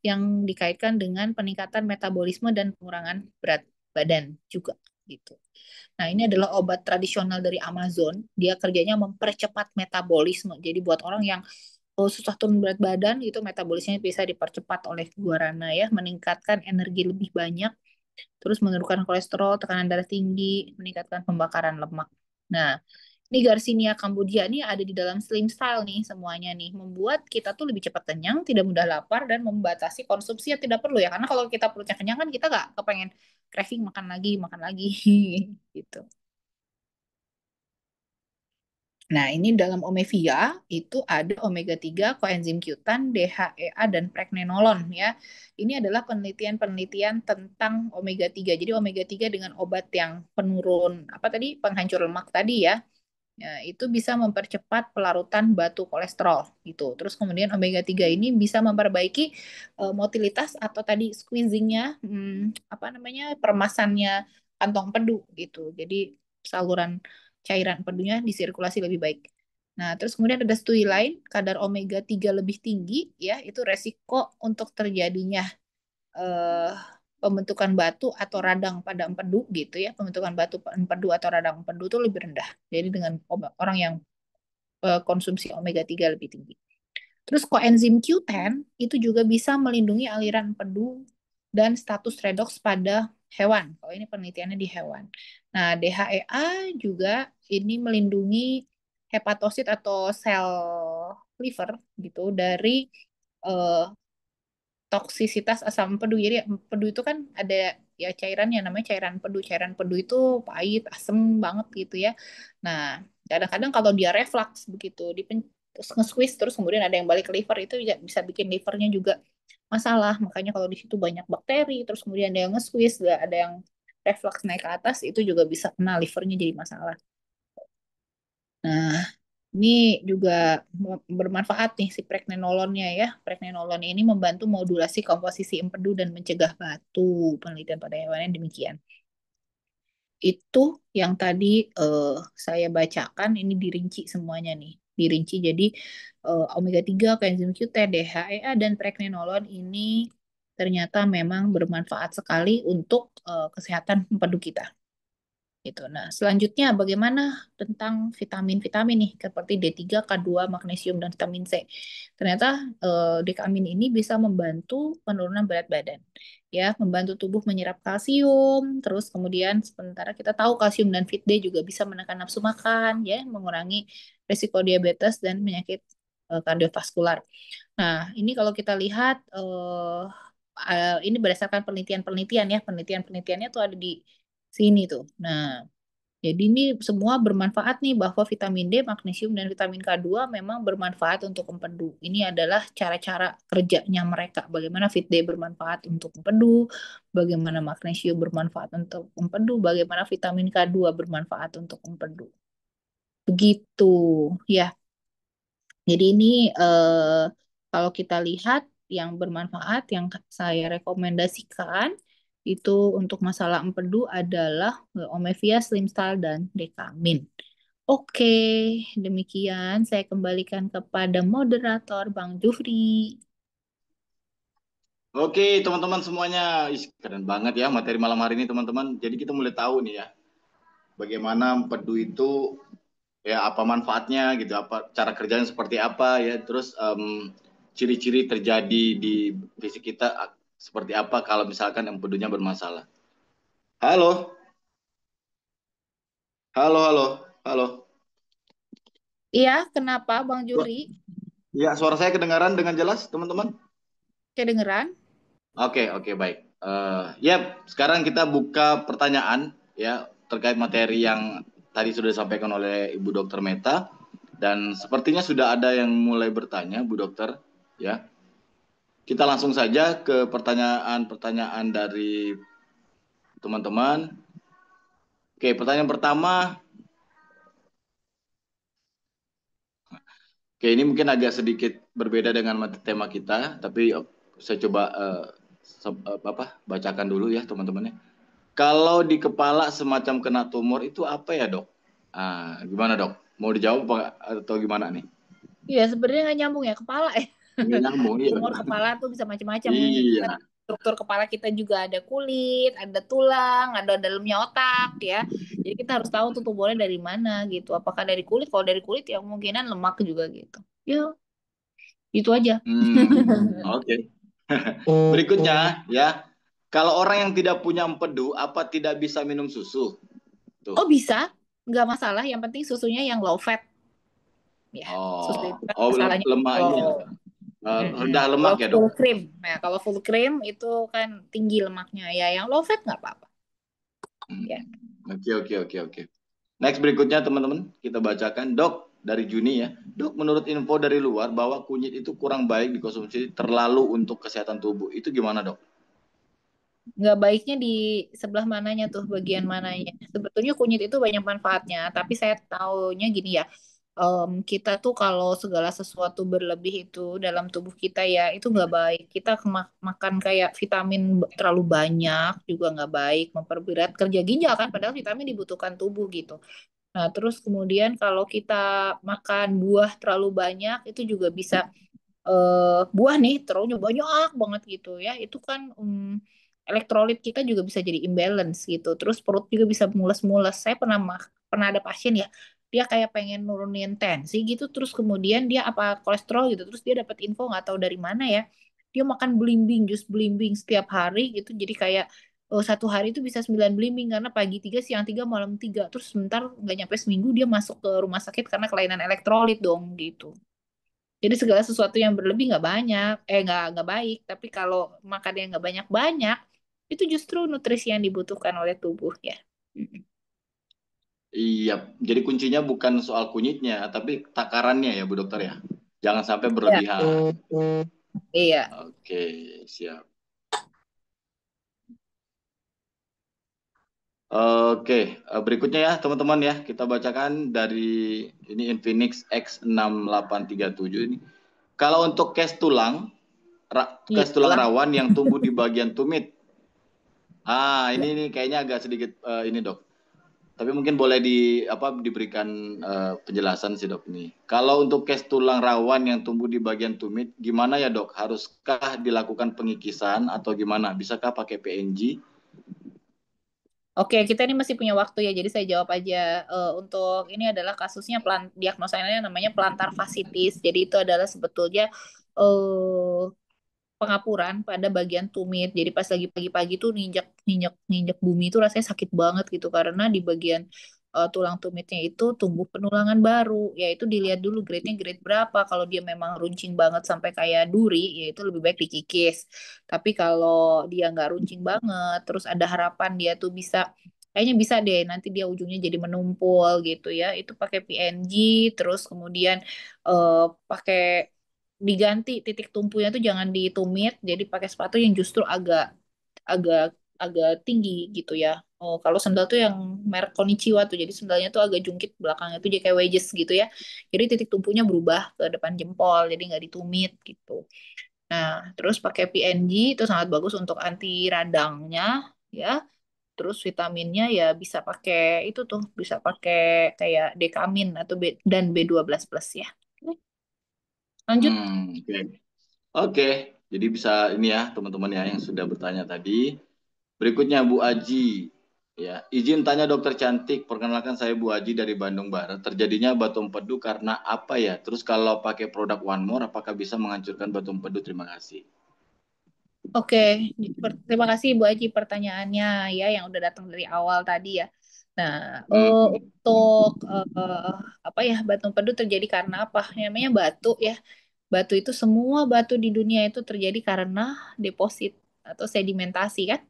Speaker 3: yang dikaitkan dengan peningkatan metabolisme dan pengurangan berat badan juga gitu. Nah, ini adalah obat tradisional dari Amazon. Dia kerjanya mempercepat metabolisme. Jadi buat orang yang susah turun berat badan itu metabolismenya bisa dipercepat oleh guarana ya, meningkatkan energi lebih banyak, terus menurunkan kolesterol, tekanan darah tinggi, meningkatkan pembakaran lemak. Nah, ini Garcinia Cambodia ini ada di dalam Slim Style nih semuanya nih. Membuat kita tuh lebih cepat kenyang, tidak mudah lapar, dan membatasi konsumsi yang tidak perlu ya. Karena kalau kita perutnya kenyang kan kita nggak kepengen craving makan lagi gitu. Nah, ini dalam omevia itu ada omega 3, koenzim Q10, DHEA, dan pregnenolon ya. Ini adalah penelitian-penelitian tentang omega 3. Jadi omega 3 dengan obat yang penurun apa tadi penghancur lemak tadi ya. Ya, itu bisa mempercepat pelarutan batu kolesterol gitu. Terus kemudian omega 3 ini bisa memperbaiki motilitas atau tadi squeezingnya apa namanya peremasannya kantong empedu gitu. Jadi saluran cairan empedunya disirkulasi lebih baik. Nah, terus kemudian ada studi lain, kadar omega 3 lebih tinggi ya, itu resiko untuk terjadinya eh, pembentukan batu atau radang pada empedu gitu ya, pembentukan batu empedu atau radang empedu itu lebih rendah. Jadi dengan orang yang konsumsi omega 3 lebih tinggi. Terus koenzim Q10 itu juga bisa melindungi aliran empedu dan status redox pada hewan. Kalau ini penelitiannya di hewan. Nah, DHEA juga ini melindungi hepatosit atau sel liver gitu dari eh, toksisitas asam empedu. Jadi empedu itu kan ada ya cairannya namanya cairan empedu. Cairan empedu itu pahit, asem banget gitu ya. Nah, kadang-kadang kalau dia reflux begitu, terus nge-squeeze terus kemudian ada yang balik ke liver itu bisa bikin livernya juga masalah. Makanya kalau di situ banyak bakteri, terus kemudian ada yang nge-squeeze, ada yang reflux naik ke atas, itu juga bisa kena livernya jadi masalah. Nah, ini juga bermanfaat nih si pregnenolonnya ya. Pregnenolon ini membantu modulasi komposisi empedu dan mencegah batu. Penelitian pada hewan yang demikian. Itu yang tadi saya bacakan ini dirinci semuanya nih. Dirinci jadi omega 3, koenzim Q10, DHEA dan pregnenolon ini ternyata memang bermanfaat sekali untuk kesehatan empedu kita gitu. Nah, selanjutnya bagaimana tentang vitamin-vitamin nih seperti D3, K2, magnesium dan vitamin C. Ternyata dekamin ini bisa membantu penurunan berat badan. Ya, membantu tubuh menyerap kalsium, terus kemudian sementara kita tahu kalsium dan Fit D juga bisa menekan nafsu makan ya, mengurangi risiko diabetes dan penyakit kardiovaskular. Nah, ini kalau kita lihat ini berdasarkan penelitian-penelitian ya, penelitian-penelitiannya tuh ada di sini tuh. Nah, jadi ini semua bermanfaat nih bahwa vitamin D, magnesium, dan vitamin K2 memang bermanfaat untuk empedu. Ini adalah cara-cara kerjanya mereka. Bagaimana Fit D bermanfaat untuk empedu, bagaimana magnesium bermanfaat untuk empedu, bagaimana vitamin K2 bermanfaat untuk empedu. Begitu ya. Jadi ini kalau kita lihat yang bermanfaat, yang saya rekomendasikan itu untuk masalah empedu adalah Omevia, Slim Style, dan Dekamin. Oke, demikian saya kembalikan kepada moderator Bang Jufri.
Speaker 1: Oke, teman-teman semuanya. Ih, keren banget ya materi malam hari ini, teman-teman. Jadi kita mulai tahu nih ya, bagaimana empedu itu ya apa manfaatnya gitu, apa cara kerjanya seperti apa ya, terus ciri-ciri terjadi di fisik kita seperti apa kalau misalkan empedunya bermasalah. Halo, halo, halo, halo.
Speaker 3: Iya, kenapa Bang Jufri?
Speaker 1: Ya, suara saya kedengaran dengan jelas, teman-teman?
Speaker 3: Kedengeran?
Speaker 1: Oke, oke, baik. Ya, sekarang kita buka pertanyaan ya terkait materi yang tadi sudah disampaikan oleh Ibu Dokter Meta, dan sepertinya sudah ada yang mulai bertanya, Bu Dokter. Ya, kita langsung saja ke pertanyaan-pertanyaan dari teman-teman. Oke, pertanyaan pertama. Oke, ini mungkin agak sedikit berbeda dengan tema kita, tapi saya coba bacakan dulu ya teman-temannya. Kalau di kepala semacam kena tumor itu apa ya, Dok? Gimana, Dok? Mau dijawab atau gimana nih?
Speaker 3: Iya, sebenarnya nggak nyambung ya kepala ya.
Speaker 1: Nggak nyambung, iya.
Speaker 3: Tumor kepala tuh bisa macam-macam.
Speaker 1: Iya.
Speaker 3: Kan struktur kepala kita juga ada kulit, ada tulang, ada dalamnya otak ya. Jadi kita harus tahu tuh tumornya dari mana gitu. Apakah dari kulit? Kalau dari kulit ya kemungkinan lemak juga gitu. Ya, itu aja.
Speaker 1: Oke. Berikutnya ya. Kalau orang yang tidak punya empedu, apa tidak bisa minum susu? Tuh.
Speaker 3: Oh bisa, nggak masalah. Yang penting susunya yang low fat. Ya, susu
Speaker 1: Oh,
Speaker 3: itu kan
Speaker 1: oh
Speaker 3: masalahnya
Speaker 1: lemak ini ya.
Speaker 3: low.
Speaker 1: Rendah lemak
Speaker 3: Kalau
Speaker 1: ya, Dok?
Speaker 3: full cream, nah kalau full cream itu kan tinggi lemaknya ya. Yang low fat nggak apa-apa. Ya.
Speaker 1: Oke, oke, oke, oke. Next berikutnya teman-teman kita bacakan, Dok. dari Juni ya. Dok, menurut info dari luar bahwa kunyit itu kurang baik dikonsumsi terlalu untuk kesehatan tubuh. Itu gimana, Dok?
Speaker 3: Nggak baiknya di sebelah mananya tuh, bagian mananya. Sebetulnya kunyit itu banyak manfaatnya, tapi saya taunya gini ya, kita tuh kalau segala sesuatu berlebih itu dalam tubuh kita ya, itu nggak baik. Kita makan kayak vitamin terlalu banyak juga nggak baik, memperberat kerja ginjal kan, padahal vitamin dibutuhkan tubuh gitu. Nah, terus kemudian kalau kita makan buah terlalu banyak, itu juga bisa buah nih terlalu banyak banget gitu ya itu kan elektrolit kita juga bisa jadi imbalance gitu terus perut juga bisa mules-mules saya pernah ada pasien ya dia kayak pengen nurunin tensi gitu terus kemudian dia apa kolesterol gitu terus dia dapat info nggak tahu dari mana ya dia makan belimbing jus belimbing setiap hari gitu jadi kayak satu hari itu bisa 9 belimbing karena pagi 3 siang 3 malam 3 terus sebentar nggak nyampe seminggu dia masuk ke rumah sakit karena kelainan elektrolit dong gitu. Jadi segala sesuatu yang berlebih nggak banyak, nggak baik. Tapi kalau makan yang nggak banyak-banyak, itu justru nutrisi yang dibutuhkan oleh tubuh ya. Mm.
Speaker 1: Iya, jadi kuncinya bukan soal kunyitnya, tapi takarannya ya, Bu Dokter ya. Jangan sampai
Speaker 3: Ya,
Speaker 1: berlebihan.
Speaker 3: iya.
Speaker 1: Oke, siap. Oke, berikutnya ya teman-teman ya, kita bacakan dari ini Infinix X6837 ini. Kalau untuk
Speaker 3: Iya,
Speaker 1: case tulang
Speaker 3: lah.
Speaker 1: rawan yang tumbuh di bagian tumit. Ini kayaknya agak sedikit ini dok. Tapi mungkin boleh diberikan penjelasan sih dok ini. Kalau untuk case tulang rawan yang tumbuh di bagian tumit, gimana ya dok? Haruskah dilakukan pengikisan atau gimana? Bisakah pakai PNG?
Speaker 3: Oke, kita ini masih punya waktu ya, jadi saya jawab aja. Untuk ini adalah kasusnya diagnosanya namanya plantar fasciitis. Jadi itu adalah sebetulnya eh, pengapuran pada bagian tumit. Jadi pas lagi pagi-pagi tuh ninjak ninjak ninjak bumi itu rasanya sakit banget gitu karena di bagian tulang tumitnya itu tumbuh penulangan baru. Yaitu dilihat dulu grade-nya grade berapa. Kalau dia memang runcing banget sampai kayak duri, ya itu lebih baik dikikis. Tapi kalau dia nggak runcing banget, terus ada harapan dia tuh bisa kayaknya bisa deh nanti dia ujungnya jadi menumpul gitu ya. Itu pakai PNG terus kemudian eh, pakai diganti titik tumpunya tuh jangan ditumit jadi pakai sepatu yang justru agak agak agak tinggi gitu ya. Oh, kalau sendal tuh yang merek Konichiwa tuh jadi sendalnya tuh agak jungkit belakangnya tuh jadi kayak wedges gitu ya. Jadi titik tumpunya berubah ke depan jempol jadi nggak ditumit gitu. Nah, terus pakai PNG itu sangat bagus untuk anti radangnya ya. Terus vitaminnya ya bisa pakai itu tuh bisa pakai kayak Dekamin atau dan B12 plus ya. Oke, lanjut.
Speaker 1: Oke. Oke, jadi bisa ini ya teman-teman ya yang sudah bertanya tadi. Berikutnya Bu Aji. Ya, izin tanya dokter cantik, perkenalkan saya Bu Aji dari Bandung Barat. Terjadinya batu empedu karena apa ya? Terus kalau pakai produk One More, apakah bisa menghancurkan batu empedu? Terima kasih.
Speaker 3: Oke, terima kasih Bu Aji pertanyaannya ya yang udah datang dari awal tadi ya. Nah,
Speaker 1: Hmm,
Speaker 3: untuk apa ya batu empedu terjadi karena apa? Yang namanya batu ya. Batu itu semua batu di dunia itu terjadi karena deposit atau sedimentasi kan.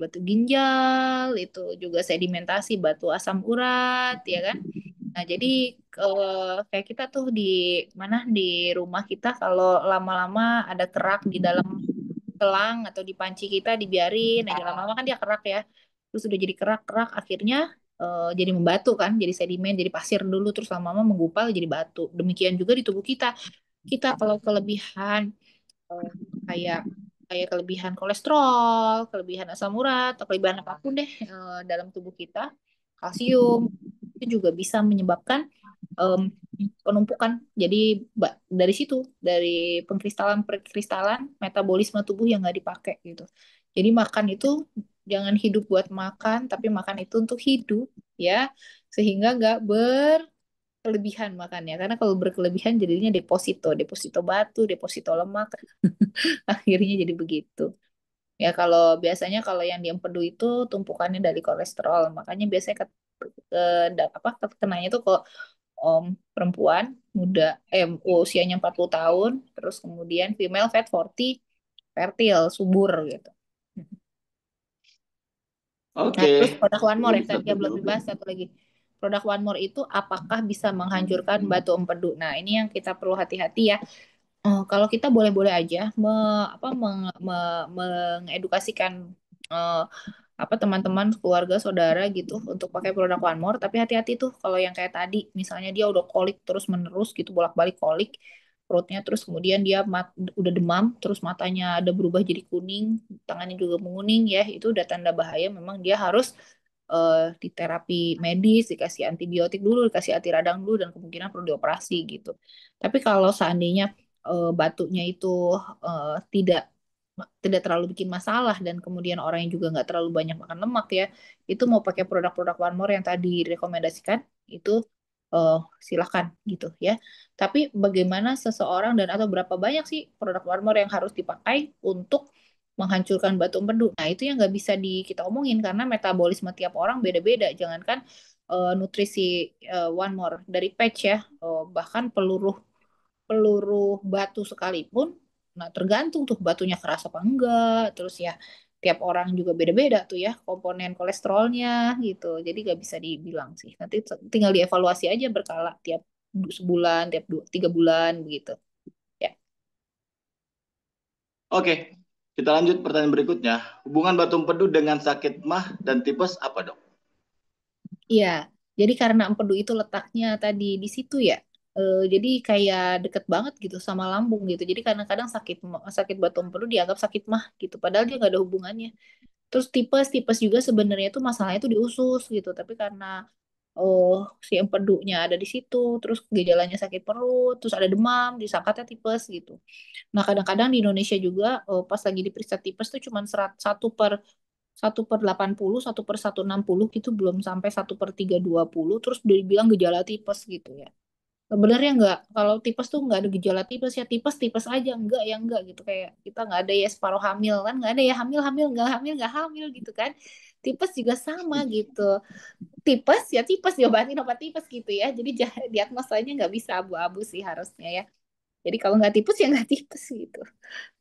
Speaker 3: Batu ginjal itu juga sedimentasi, batu asam urat ya kan. Nah, jadi kayak kita tuh di mana di rumah kita kalau lama-lama ada kerak di dalam selang atau di panci kita dibiarin aja lama-lama kan dia kerak ya terus udah jadi kerak-kerak akhirnya jadi membatu kan jadi sedimen jadi pasir dulu terus lama-lama menggumpal jadi batu demikian juga di tubuh kita kita kalau kelebihan eh, kayak kayak kelebihan kolesterol kelebihan asam urat atau kelebihan apapun deh dalam tubuh kita kalsium itu juga bisa menyebabkan em, penumpukan. Jadi dari situ, dari pengkristalan metabolisme tubuh yang nggak dipakai gitu. Jadi makan itu jangan hidup buat makan, tapi makan itu untuk hidup ya, sehingga nggak berkelebihan makannya. Karena kalau berkelebihan jadinya deposito, deposito batu, deposito lemak, akhirnya jadi begitu. Ya kalau biasanya kalau yang di empedu itu tumpukannya dari kolesterol, makanya biasanya kenanya tuh kok perempuan muda usianya 40 tahun terus kemudian female fat 40 fertile subur gitu. Nah,
Speaker 1: Oke,
Speaker 3: terus produk One
Speaker 1: jadi
Speaker 3: More ya
Speaker 1: bisa
Speaker 3: tadi yang belum
Speaker 1: terjawab ya.
Speaker 3: dibahas satu lagi. Produk One More itu apakah bisa menghancurkan batu empedu? Nah, ini yang kita perlu hati-hati ya. Kalau kita boleh-boleh aja mengedukasikan eh, teman-teman, keluarga, saudara gitu untuk pakai produk One More, tapi hati-hati tuh kalau yang kayak tadi, misalnya dia udah kolik terus-menerus gitu, bolak-balik kolik perutnya, terus kemudian dia udah demam, terus matanya ada berubah jadi kuning, tangannya juga menguning ya, itu udah tanda bahaya, memang dia harus di terapi medis, dikasih antibiotik dulu, dikasih anti radang dulu, dan kemungkinan perlu dioperasi gitu. Tapi kalau seandainya batunya itu tidak tidak terlalu bikin masalah dan kemudian orang yang juga nggak terlalu banyak makan lemak ya, itu mau pakai produk-produk One More yang tadi direkomendasikan itu eh, silahkan gitu ya. Tapi bagaimana seseorang dan atau berapa banyak sih produk One More yang harus dipakai untuk menghancurkan batu empedu? Nah itu yang nggak bisa kita omongin karena metabolisme tiap orang beda-beda. Jangankan nutrisi One More dari patch ya, bahkan peluruh peluruh batu sekalipun, nah tergantung tuh batunya keras apa enggak, terus ya tiap orang juga beda-beda tuh ya komponen kolesterolnya gitu, jadi gak bisa dibilang sih, nanti tinggal dievaluasi aja berkala tiap sebulan, tiap 3 bulan begitu ya.
Speaker 1: Oke, kita lanjut pertanyaan berikutnya. Hubungan batu empedu dengan sakit mah dan tipes apa, Dok?
Speaker 3: Iya, jadi karena empedu itu letaknya tadi di situ ya, jadi kayak deket banget gitu sama lambung gitu. Jadi kadang-kadang sakit batu empedu dianggap sakit mah gitu, padahal dia nggak ada hubungannya. Terus tipes juga sebenarnya itu masalahnya itu di usus gitu, tapi karena oh si empedunya ada di situ, terus gejalanya sakit perut, terus ada demam, disangkatnya tipes gitu. Nah kadang-kadang di Indonesia juga pas lagi diperiksa tipes tuh cuma 1/80, 1/160 gitu, belum sampai 1/320, terus udah dibilang gejala tipes gitu ya. Sebenarnya enggak, kalau tipes tuh enggak ada gejala tipes ya, tipes tipes aja, enggak ya enggak gitu, kayak kita enggak ada ya separuh hamil kan, enggak ada ya hamil hamil enggak hamil gitu kan. Tipes juga sama gitu, tipes ya tipes, diobatin obat tipes gitu ya, jadi diagnosanya nggak bisa abu-abu sih harusnya ya. Jadi kalau nggak tipes ya nggak tipes gitu.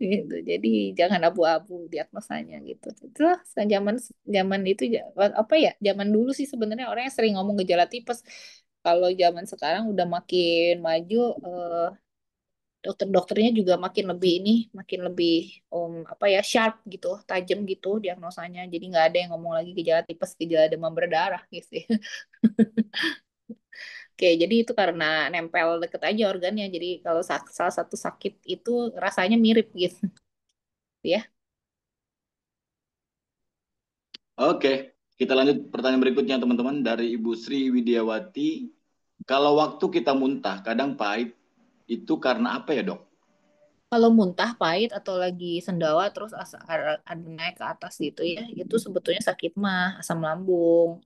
Speaker 3: Gitu. Jadi jangan abu-abu diagnosanya gitu. Itulah zaman zaman itu apa ya? Zaman dulu sih sebenarnya orang yang sering ngomong gejala tipes. Kalau zaman sekarang udah makin maju, dokter-dokternya juga makin lebih makin lebih apa ya, sharp gitu, tajam gitu diagnosanya. Jadi nggak ada yang ngomong lagi gejala tipes, gejala demam berdarah gitu. Oke, jadi itu karena nempel deket aja organnya. Jadi kalau salah satu sakit itu rasanya mirip gitu ya.
Speaker 1: Oke, kita lanjut pertanyaan berikutnya, teman-teman, dari Ibu Sri Widiawati. Kalau waktu kita muntah kadang pahit, itu karena apa ya, Dok?
Speaker 3: Kalau muntah pahit atau lagi sendawa terus ada naik ke atas gitu ya, itu sebetulnya sakit mah, asam lambung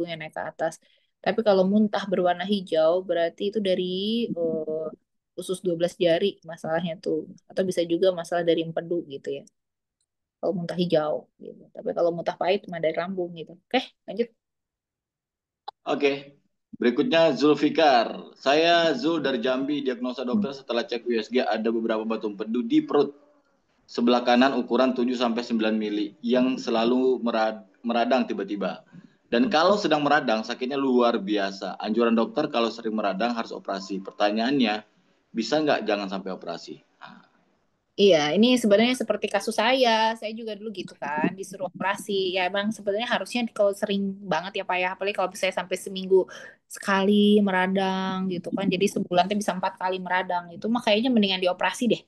Speaker 3: yang naik ke atas. Tapi kalau muntah berwarna hijau berarti itu dari usus 12 jari masalahnya tuh. Atau bisa juga masalah dari empedu gitu ya. Kalau muntah hijau gitu. Tapi kalau muntah pahit cuma dari lambung gitu. Oke, lanjut.
Speaker 1: Oke, berikutnya Zulfikar. Saya Zul dari Jambi, diagnosa dokter setelah cek USG ada beberapa batu empedu di perut sebelah kanan ukuran 7 sampai 9 mili yang selalu meradang tiba-tiba. Dan kalau sedang meradang sakitnya luar biasa. Anjuran dokter kalau sering meradang harus operasi. Pertanyaannya, bisa nggak jangan sampai operasi?
Speaker 3: Iya, ini sebenarnya seperti kasus saya. Saya juga dulu gitu kan, disuruh operasi. Ya emang sebenarnya harusnya kalau sering banget ya Pak ya, apalagi kalau saya sampai seminggu sekali meradang gitu kan. Jadi sebulan tuh bisa 4 kali meradang. Itu mah kayaknya mendingan dioperasi deh.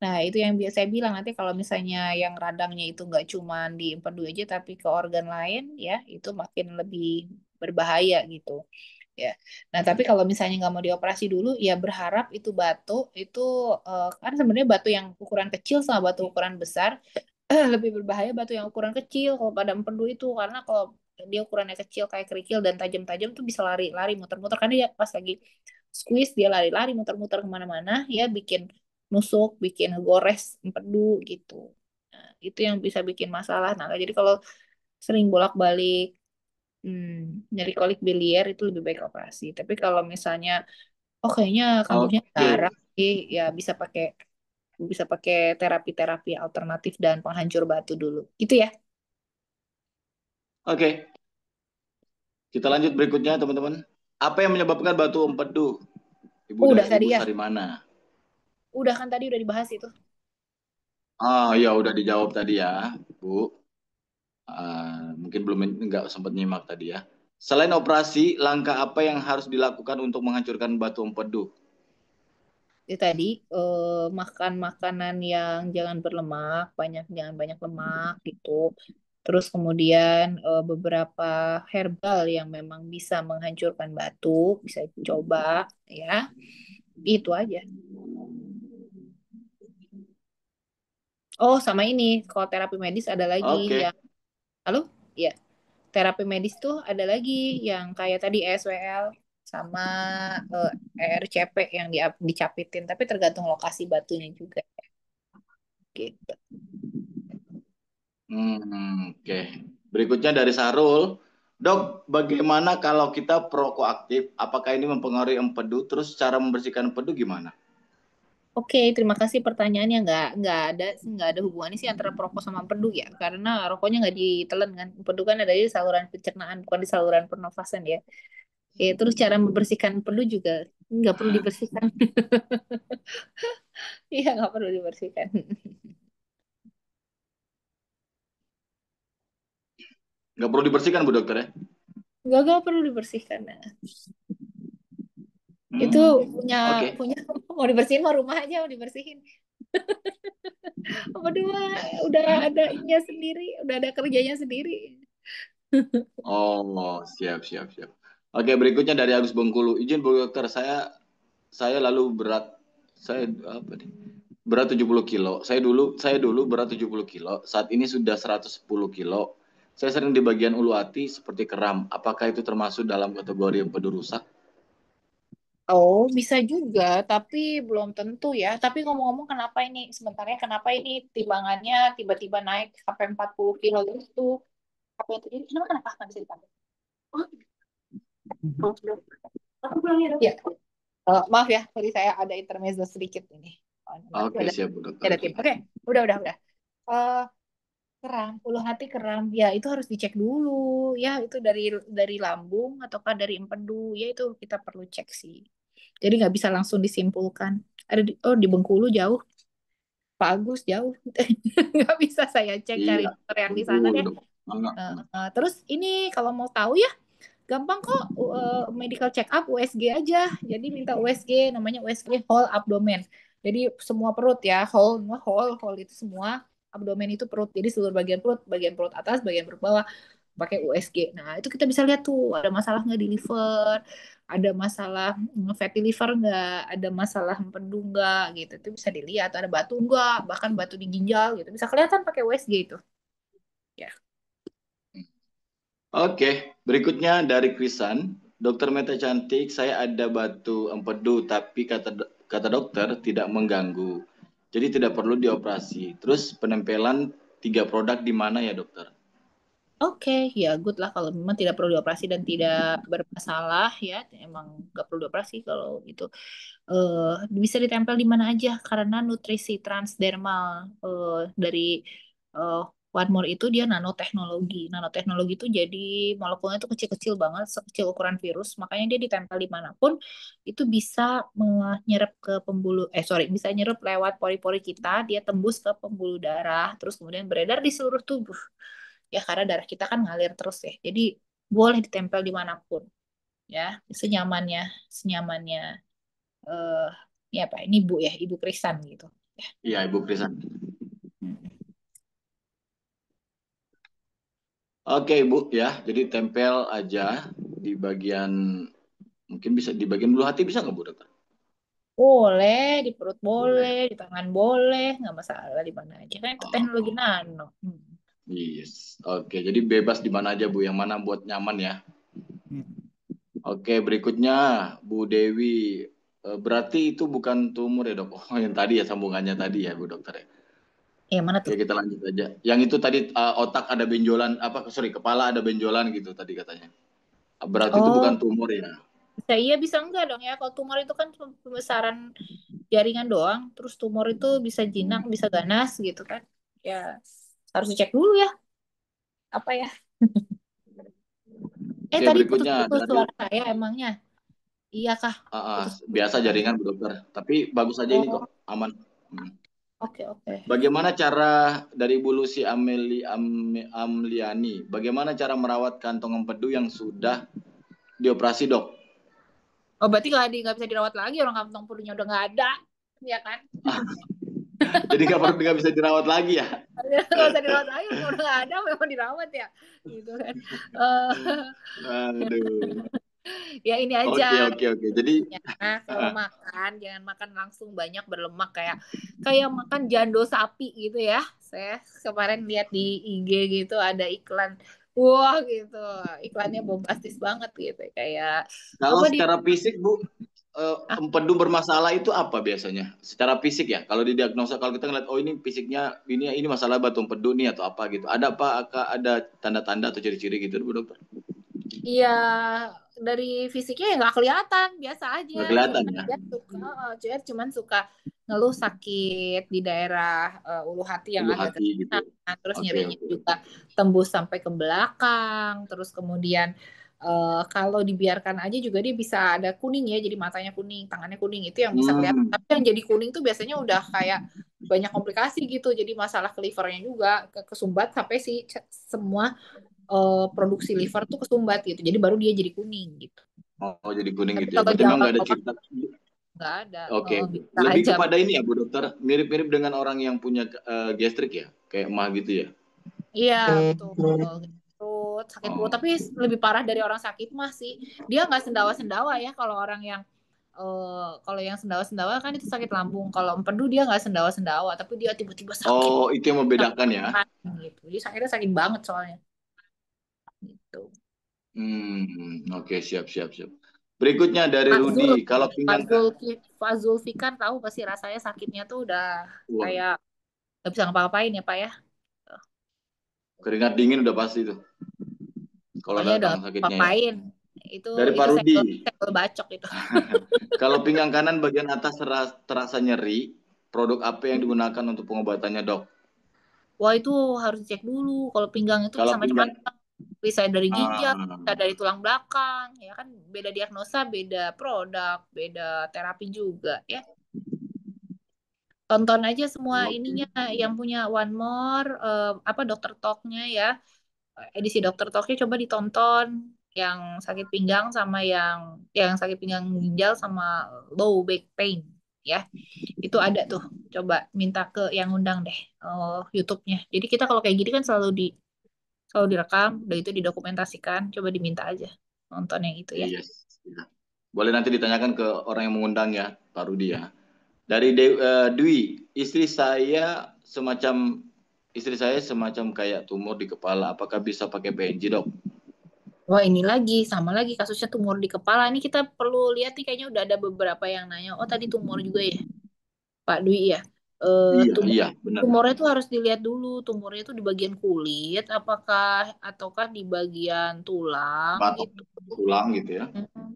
Speaker 3: Nah, itu yang biasa saya bilang, nanti kalau misalnya yang radangnya itu nggak cuma di empedu aja tapi ke organ lain ya, itu makin lebih berbahaya gitu. Ya. Nah, tapi kalau misalnya nggak mau dioperasi dulu, ya berharap itu batu itu kan sebenarnya batu yang ukuran kecil sama batu ukuran besar lebih berbahaya batu yang ukuran kecil kalau pada empedu itu, karena kalau dia ukurannya kecil kayak kerikil dan tajam-tajam tuh bisa lari-lari muter-muter, karena dia pas lagi squeeze dia lari-lari muter-muter kemana-mana ya, bikin nusuk, bikin gores empedu gitu. Nah, itu yang bisa bikin masalah. Nah, jadi kalau sering bolak-balik nyeri kolik biliar itu lebih baik operasi. Tapi kalau misalnya, oh kayaknya kambuhnya
Speaker 1: Oke,
Speaker 3: darah, ya bisa pakai terapi-terapi alternatif dan penghancur batu dulu. Gitu ya.
Speaker 1: oke. Kita lanjut berikutnya, teman-teman. Apa yang menyebabkan batu empedu? Ibu
Speaker 3: Udah tadi
Speaker 1: Ibu
Speaker 3: ya.
Speaker 1: Sarimana.
Speaker 3: Udah kan tadi udah dibahas itu.
Speaker 1: Oh ya, udah dijawab tadi ya, Bu. Mungkin belum nggak sempat nyimak tadi ya. Selain operasi, langkah apa yang harus dilakukan untuk menghancurkan batu empedu?
Speaker 3: Itu tadi makan makanan yang jangan berlemak, jangan banyak lemak gitu. Terus kemudian beberapa herbal yang memang bisa menghancurkan batu, bisa coba ya. Itu aja. Oh, sama ini, kalau terapi medis ada lagi
Speaker 1: Oke.
Speaker 3: yang, halo? Ya, terapi medis tuh ada lagi yang kayak tadi SWL sama eh, RCP yang dicapitin, tapi tergantung lokasi batunya juga gitu.
Speaker 1: Oke. Berikutnya dari Sarul. Dok, bagaimana kalau kita perokok aktif? Apakah ini mempengaruhi empedu? Terus cara membersihkan empedu gimana?
Speaker 3: Oke, terima kasih pertanyaannya. Nggak ada hubungannya sih antara perokok sama empedu ya, karena rokoknya nggak ditelan kan. Empedu kan ada di saluran pencernaan, bukan di saluran pernafasan ya. Oke, terus cara membersihkan empedu juga nggak perlu dibersihkan. Iya, nggak perlu dibersihkan.
Speaker 1: Nggak perlu dibersihkan, Bu Dokter ya?
Speaker 3: Nggak perlu dibersihkan. Nah, itu punya
Speaker 1: Oke.
Speaker 3: punya mau dibersihin mau rumah aja mau dibersihin. Empedu mah udah ada ininya sendiri, udah ada kerjanya sendiri.
Speaker 1: Oh, siap, siap, siap. Oke, berikutnya dari Agus Bengkulu. Izin Bu Dokter, saya lalu berat saya apa nih? Berat 70 kilo. Saya dulu berat 70 kilo. Saat ini sudah 110 kilo. Saya sering di bagian ulu hati seperti kram. Apakah itu termasuk dalam kategori empedu rusak?
Speaker 3: Oh, bisa juga, tapi belum tentu ya. Tapi ngomong-ngomong kenapa ini, sebenarnya kenapa ini timbangannya tiba-tiba naik sampai 40 kilo gitu? Apa yang terjadi? Kenapa nggak bisa dipakai? Oh, belum. Aku pulang ya, Dok. Ya. Maaf ya, tadi saya ada intermezzo sedikit ini. Oh,
Speaker 1: Oke,
Speaker 3: ada,
Speaker 1: siap Bu Dokter.
Speaker 3: ada tim. Oke, udah. Eh, Keram, ulu hati keram, ya itu harus dicek dulu. Ya itu dari lambung ataukah dari empedu, ya itu kita perlu cek sih. Jadi nggak bisa langsung disimpulkan. Di Bengkulu jauh, Pak Agus jauh, nggak bisa saya cek cari
Speaker 1: Iya,
Speaker 3: dokter yang di sana
Speaker 1: Bengkulu
Speaker 3: deh.
Speaker 1: dok. Enggak.
Speaker 3: Terus ini kalau mau tahu ya gampang kok, medical check up USG aja. Jadi minta USG, namanya USG whole abdomen. Jadi semua perut ya, whole itu semua abdomen itu perut. Jadi seluruh bagian perut atas, bagian perut bawah pakai USG. Nah, itu kita bisa lihat tuh ada masalah nggak di liver, ada masalah fatty liver nggak, ada masalah empedu nggak gitu. Itu bisa dilihat, ada batu nggak, bahkan batu di ginjal gitu. Bisa kelihatan pakai USG itu. Ya.
Speaker 1: Oke, berikutnya dari Krisan. Dokter Meta Cantik, saya ada batu empedu, tapi kata dokter tidak mengganggu. Jadi tidak perlu dioperasi. Terus penempelan 3 produk di mana ya dokter?
Speaker 3: Oke, ya good lah kalau memang tidak perlu dioperasi dan tidak bermasalah ya, emang nggak perlu dioperasi kalau itu. eh Bisa ditempel di mana aja karena nutrisi transdermal dari eh One More itu dia nanoteknologi. Nanoteknologi itu jadi molekulnya itu kecil-kecil banget, sekecil ukuran virus, makanya dia ditempel dimanapun itu bisa menyerap ke bisa nyerap lewat pori-pori kita, dia tembus ke pembuluh darah, terus kemudian beredar di seluruh tubuh. Ya karena darah kita kan ngalir terus ya, jadi boleh ditempel dimanapun ya, senyamannya senyamannya eh ini apa ini Bu ya, Ibu Krisan gitu ya.
Speaker 1: Iya, Ibu Krisan.
Speaker 3: Hmm.
Speaker 1: Oke, Ibu ya. Jadi tempel aja di bagian mungkin bisa di bagian bulu hati bisa nggak Bu dokter?
Speaker 3: Boleh di perut, boleh
Speaker 1: Boleh.
Speaker 3: di tangan, boleh nggak masalah di mana aja kan itu teknologi
Speaker 1: Oh,
Speaker 3: nano.
Speaker 1: yes. Oke, jadi bebas di mana aja Bu, yang mana buat nyaman ya.
Speaker 3: Hmm.
Speaker 1: Oke, berikutnya Bu Dewi. Berarti itu bukan tumor ya dok? Oh, yang tadi ya sambungannya tadi ya Bu dokter ya.
Speaker 3: Mana
Speaker 1: Oke,
Speaker 3: tuh?
Speaker 1: kita lanjut aja. Yang itu tadi otak ada benjolan, apa sorry kepala ada benjolan gitu tadi katanya. Berarti itu bukan
Speaker 3: Oh,
Speaker 1: tumor ya?
Speaker 3: bisa iya bisa enggak dong ya, kalau tumor itu kan cuma pembesaran jaringan doang, terus tumor itu bisa jinak bisa ganas gitu kan ya, harus dicek dulu ya apa ya.
Speaker 1: Oke,
Speaker 3: Tadi
Speaker 1: berikutnya
Speaker 3: putus-putus
Speaker 1: dari
Speaker 3: suara saya emangnya. Iya kah? Putus-putus
Speaker 1: biasa
Speaker 3: suaranya.
Speaker 1: jaringan Bu Dokter. Tapi bagus aja ini kok,
Speaker 3: Oh,
Speaker 1: aman. Hmm.
Speaker 3: oke, oke.
Speaker 1: Bagaimana cara dari Bu Lucy Amliani? Bagaimana cara merawat kantong empedu yang sudah dioperasi, Dok?
Speaker 3: Oh, berarti nggak bisa dirawat lagi, orang kantong polunya udah nggak ada, ya kan?
Speaker 1: Jadi nggak bisa dirawat lagi ya?
Speaker 3: Nggak usah dirawat lagi, udah nggak ada, memang dirawat ya, gitu kan. Eh,
Speaker 1: Aduh.
Speaker 3: ya ini aja.
Speaker 1: Oke, oke, oke. Jadi,
Speaker 3: Nah, kalau makan jangan makan langsung banyak berlemak kayak kayak makan jando sapi gitu ya. Saya kemarin lihat di IG gitu ada iklan. Wah gitu. Iklannya bombastis banget gitu kayak
Speaker 1: kalau
Speaker 3: apa di
Speaker 1: secara fisik, Bu, empedu bermasalah itu apa biasanya? Secara fisik ya, kalau didiagnosa, kalau kita ngeliat, oh ini fisiknya, ini masalah batu empedu nih atau apa gitu. Ada apa? Ada tanda-tanda atau ciri-ciri gitu, Bu Dokter?
Speaker 3: Iya, dari fisiknya ya nggak kelihatan, biasa aja.
Speaker 1: Nggak kelihatan
Speaker 3: Cuman
Speaker 1: ya?
Speaker 3: dia suka, cuman suka ngeluh sakit di daerah ulu hati yang
Speaker 1: Ulu
Speaker 3: agak ke
Speaker 1: hati gitu.
Speaker 3: kanan, terus
Speaker 1: Oke,
Speaker 3: nyerinya
Speaker 1: oke,
Speaker 3: juga
Speaker 1: oke.
Speaker 3: tembus sampai ke belakang, terus kemudian kalau dibiarkan aja juga dia bisa ada kuning ya, jadi matanya kuning, tangannya kuning itu yang bisa kelihatan.
Speaker 1: Hmm.
Speaker 3: Tapi yang jadi kuning tuh biasanya udah kayak banyak komplikasi gitu, jadi masalah ke livernya juga, kesumbat sampai si semua produksi liver tuh kesumbat gitu. Jadi baru dia jadi kuning gitu.
Speaker 1: Oh, jadi kuning
Speaker 3: Tapi
Speaker 1: gitu ya.
Speaker 3: kalau
Speaker 1: Berarti
Speaker 3: di
Speaker 1: memang nggak ada
Speaker 3: awal-awal
Speaker 1: cerita.
Speaker 3: nggak ada,
Speaker 1: Oke, oke.
Speaker 3: bisa
Speaker 1: Lebih
Speaker 3: aja.
Speaker 1: kepada ini ya, Bu Dokter. Mirip-mirip dengan orang yang punya gastrik ya, kayak emah gitu ya.
Speaker 3: Iya betul. Perut sakit perut,
Speaker 1: Oh,
Speaker 3: tapi lebih parah dari orang sakit mah sih. Dia nggak sendawa-sendawa ya kalau orang yang kalau yang sendawa-sendawa kan itu sakit lambung. Kalau empedu dia nggak sendawa-sendawa, tapi dia tiba-tiba sakit
Speaker 1: oh, itu yang membedakan ya.
Speaker 3: gitu. Jadi sakitnya sakit banget soalnya. Gitu.
Speaker 1: Oke, siap, siap, siap. Berikutnya dari
Speaker 3: Pak Zul,
Speaker 1: Rudi, kalau
Speaker 3: Pak
Speaker 1: pinggang
Speaker 3: Zulki, Pak Zulfikar tahu pasti rasanya sakitnya tuh udah
Speaker 1: wah,
Speaker 3: kayak nggak bisa ngapa-ngapain ya Pak ya.
Speaker 1: keringat dingin udah pasti tuh kalau
Speaker 3: Pokoknya udah
Speaker 1: datang
Speaker 3: nggak
Speaker 1: sakitnya ya.
Speaker 3: ngapain. Itu
Speaker 1: Dari Pak
Speaker 3: itu
Speaker 1: Rudi,
Speaker 3: senggol bacok itu.
Speaker 1: kalau pinggang kanan bagian atas terasa nyeri, produk apa yang digunakan untuk pengobatannya, Dok?
Speaker 3: Wah itu harus cek dulu. Kalau pinggang itu
Speaker 1: Kalau
Speaker 3: bisa
Speaker 1: pinggang
Speaker 3: macam-macam. Bisa dari ginjal, bisa
Speaker 1: ah,
Speaker 3: dari tulang belakang. Ya kan beda diagnosa, beda produk, beda terapi juga ya. Tonton aja semua
Speaker 1: oke.
Speaker 3: ininya yang punya One More apa Dokter Talk-nya ya. Edisi Dokter Talk-nya coba ditonton yang sakit pinggang sama yang sakit pinggang ginjal sama low back pain ya. Itu ada tuh. Coba minta ke yang undang deh YouTube-nya. Jadi kita kalau kayak gini kan selalu direkam, udah itu didokumentasikan, coba diminta aja nonton yang itu ya.
Speaker 1: Yes. Boleh nanti ditanyakan ke orang yang mengundang ya, Pak Rudi ya. Dari Dwi, istri saya semacam kayak tumor di kepala. Apakah bisa pakai PNG, Dok?
Speaker 3: Wah ini lagi, sama lagi kasusnya tumor di kepala. Ini kita perlu lihat nih kayaknya udah ada beberapa yang nanya, oh tadi tumor juga ya, Pak Dwi ya.
Speaker 1: Iya,
Speaker 3: Tumor
Speaker 1: iya, benar.
Speaker 3: tumornya itu harus dilihat dulu, tumornya itu di bagian kulit, ataukah di bagian tulang
Speaker 1: Batok
Speaker 3: gitu.
Speaker 1: tulang gitu ya.
Speaker 3: Mm.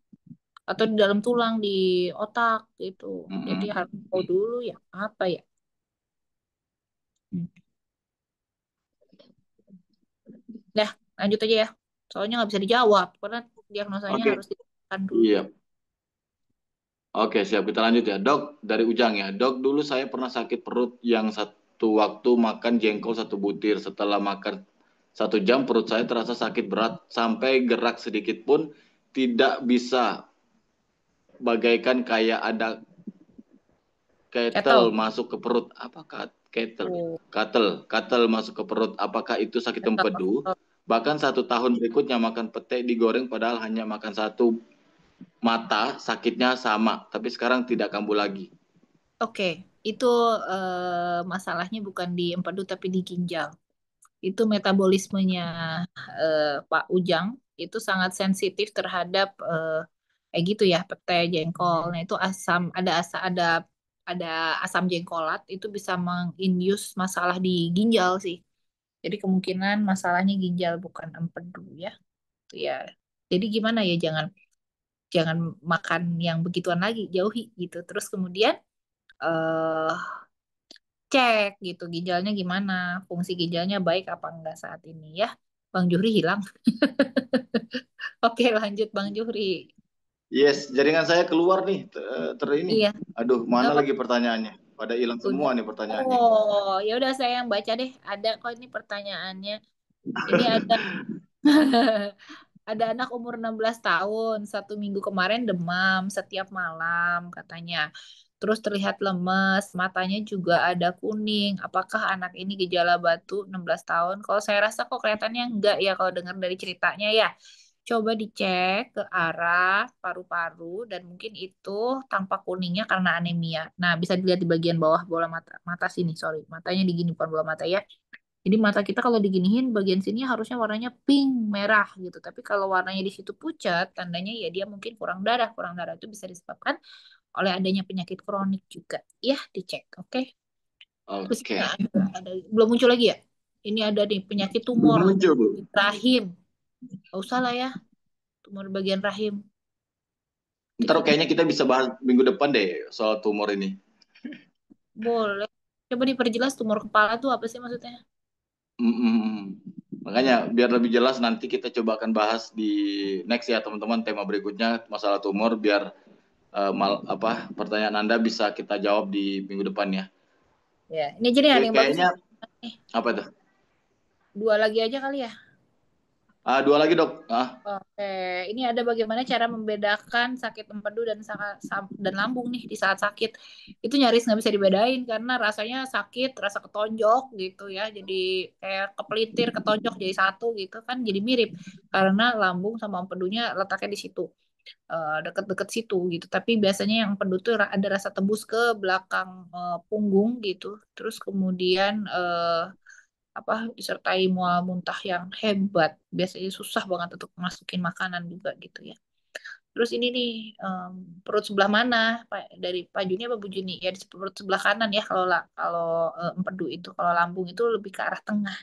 Speaker 3: Atau di dalam tulang di otak gitu. Jadi
Speaker 1: Mm-mm.
Speaker 3: harus tahu dulu ya apa ya. Hmm. Dah, lanjut aja ya. Soalnya nggak bisa dijawab karena diagnosanya
Speaker 1: Oke,
Speaker 3: harus ditentukan dulu.
Speaker 1: iya. Oke, siap. Kita lanjut ya. Dok, dari Ujang ya. Dok, dulu saya pernah sakit perut yang satu waktu makan jengkol satu butir. Setelah makan 1 jam, perut saya terasa sakit berat. Sampai gerak sedikit pun tidak bisa. Bagaikan kayak ada kettle
Speaker 3: Kettle.
Speaker 1: masuk ke perut. Apakah kettle?
Speaker 3: Oh,
Speaker 1: Katel masuk ke perut. Apakah itu sakit
Speaker 3: kettle.
Speaker 1: empedu? Bahkan 1 tahun berikutnya makan pete digoreng padahal hanya makan satu mata, sakitnya sama. Tapi sekarang tidak kambuh lagi.
Speaker 3: Oke, itu masalahnya bukan di empedu tapi di ginjal. Itu metabolismenya Pak Ujang itu sangat sensitif terhadap kayak gitu ya, pete, jengkol. Nah, itu ada asam jengkolat itu bisa menginduce masalah di ginjal sih. Jadi kemungkinan masalahnya ginjal bukan empedu ya. Itu ya. Jadi gimana ya jangan jangan makan yang begituan lagi, jauhi gitu. Terus kemudian eh cek gitu ginjalnya gimana, fungsi ginjalnya baik apa enggak saat ini ya. Bang Juhri hilang. Oke, lanjut Bang Juhri.
Speaker 1: Yes, jaringan saya keluar nih ini.
Speaker 3: Iya,
Speaker 1: Aduh,
Speaker 3: nggak
Speaker 1: mana
Speaker 3: apa
Speaker 1: lagi pertanyaannya? Pada hilang
Speaker 3: udah.
Speaker 1: semua nih pertanyaannya.
Speaker 3: Oh, ya udah saya yang baca deh. Ada kok ini pertanyaannya. Ini ada ada anak umur 16 tahun, 1 minggu kemarin demam setiap malam katanya. Terus terlihat lemes, matanya juga ada kuning. Apakah anak ini gejala batu 16 tahun? Kalau saya rasa kok kelihatannya enggak ya kalau dengar dari ceritanya ya. Coba dicek ke arah paru-paru dan mungkin itu tampak kuningnya karena anemia. Nah, bisa dilihat di bagian bawah bola mata, mata sini, sorry. Matanya digini bukan bola mata ya. Jadi mata kita kalau diginiin bagian sini harusnya warnanya pink, merah gitu. Tapi kalau warnanya di situ pucat, tandanya ya dia mungkin kurang darah. Kurang darah itu bisa disebabkan oleh adanya penyakit kronik juga. Ya, dicek, oke? Terus ini
Speaker 1: Oke.
Speaker 3: belum muncul lagi ya? Ini ada nih penyakit
Speaker 1: Belum
Speaker 3: tumor
Speaker 1: muncul, Bu.
Speaker 3: di rahim. Gak usah lah ya, tumor bagian rahim.
Speaker 1: Ntar
Speaker 3: Dikit-dikit
Speaker 1: kayaknya kita bisa bahas minggu depan deh soal tumor ini.
Speaker 3: boleh. Coba diperjelas tumor kepala tuh apa sih maksudnya?
Speaker 1: Mm-mm. Makanya biar lebih jelas nanti kita coba akan bahas di next ya teman-teman, tema berikutnya masalah tumor, biar pertanyaan Anda bisa kita jawab di minggu depan ya.
Speaker 3: Ya, ini aja nih
Speaker 1: Oke,
Speaker 3: ada yang bagus
Speaker 1: kayaknya
Speaker 3: nih.
Speaker 1: apa tuh?
Speaker 3: Dua lagi aja kali ya.
Speaker 1: Dua lagi dok.
Speaker 3: Oke, ini ada bagaimana cara membedakan sakit empedu dan dan lambung nih di saat sakit. Itu nyaris nggak bisa dibedain karena rasanya sakit, rasa ketonjok gitu ya. Jadi kayak kepelintir, ketonjok jadi satu gitu kan jadi mirip karena lambung sama empedunya letaknya di situ, deket-deket situ gitu. Tapi biasanya yang empedu tuh ada rasa tembus ke belakang punggung gitu. Terus kemudian apa disertai mual muntah yang hebat. Biasanya susah banget untuk masukin makanan juga gitu ya. Terus ini nih perut sebelah mana Pak, dari Pak Juni apa Bu Juni? Ya di perut sebelah kanan ya kalau empedu itu, kalau lambung itu lebih ke arah tengah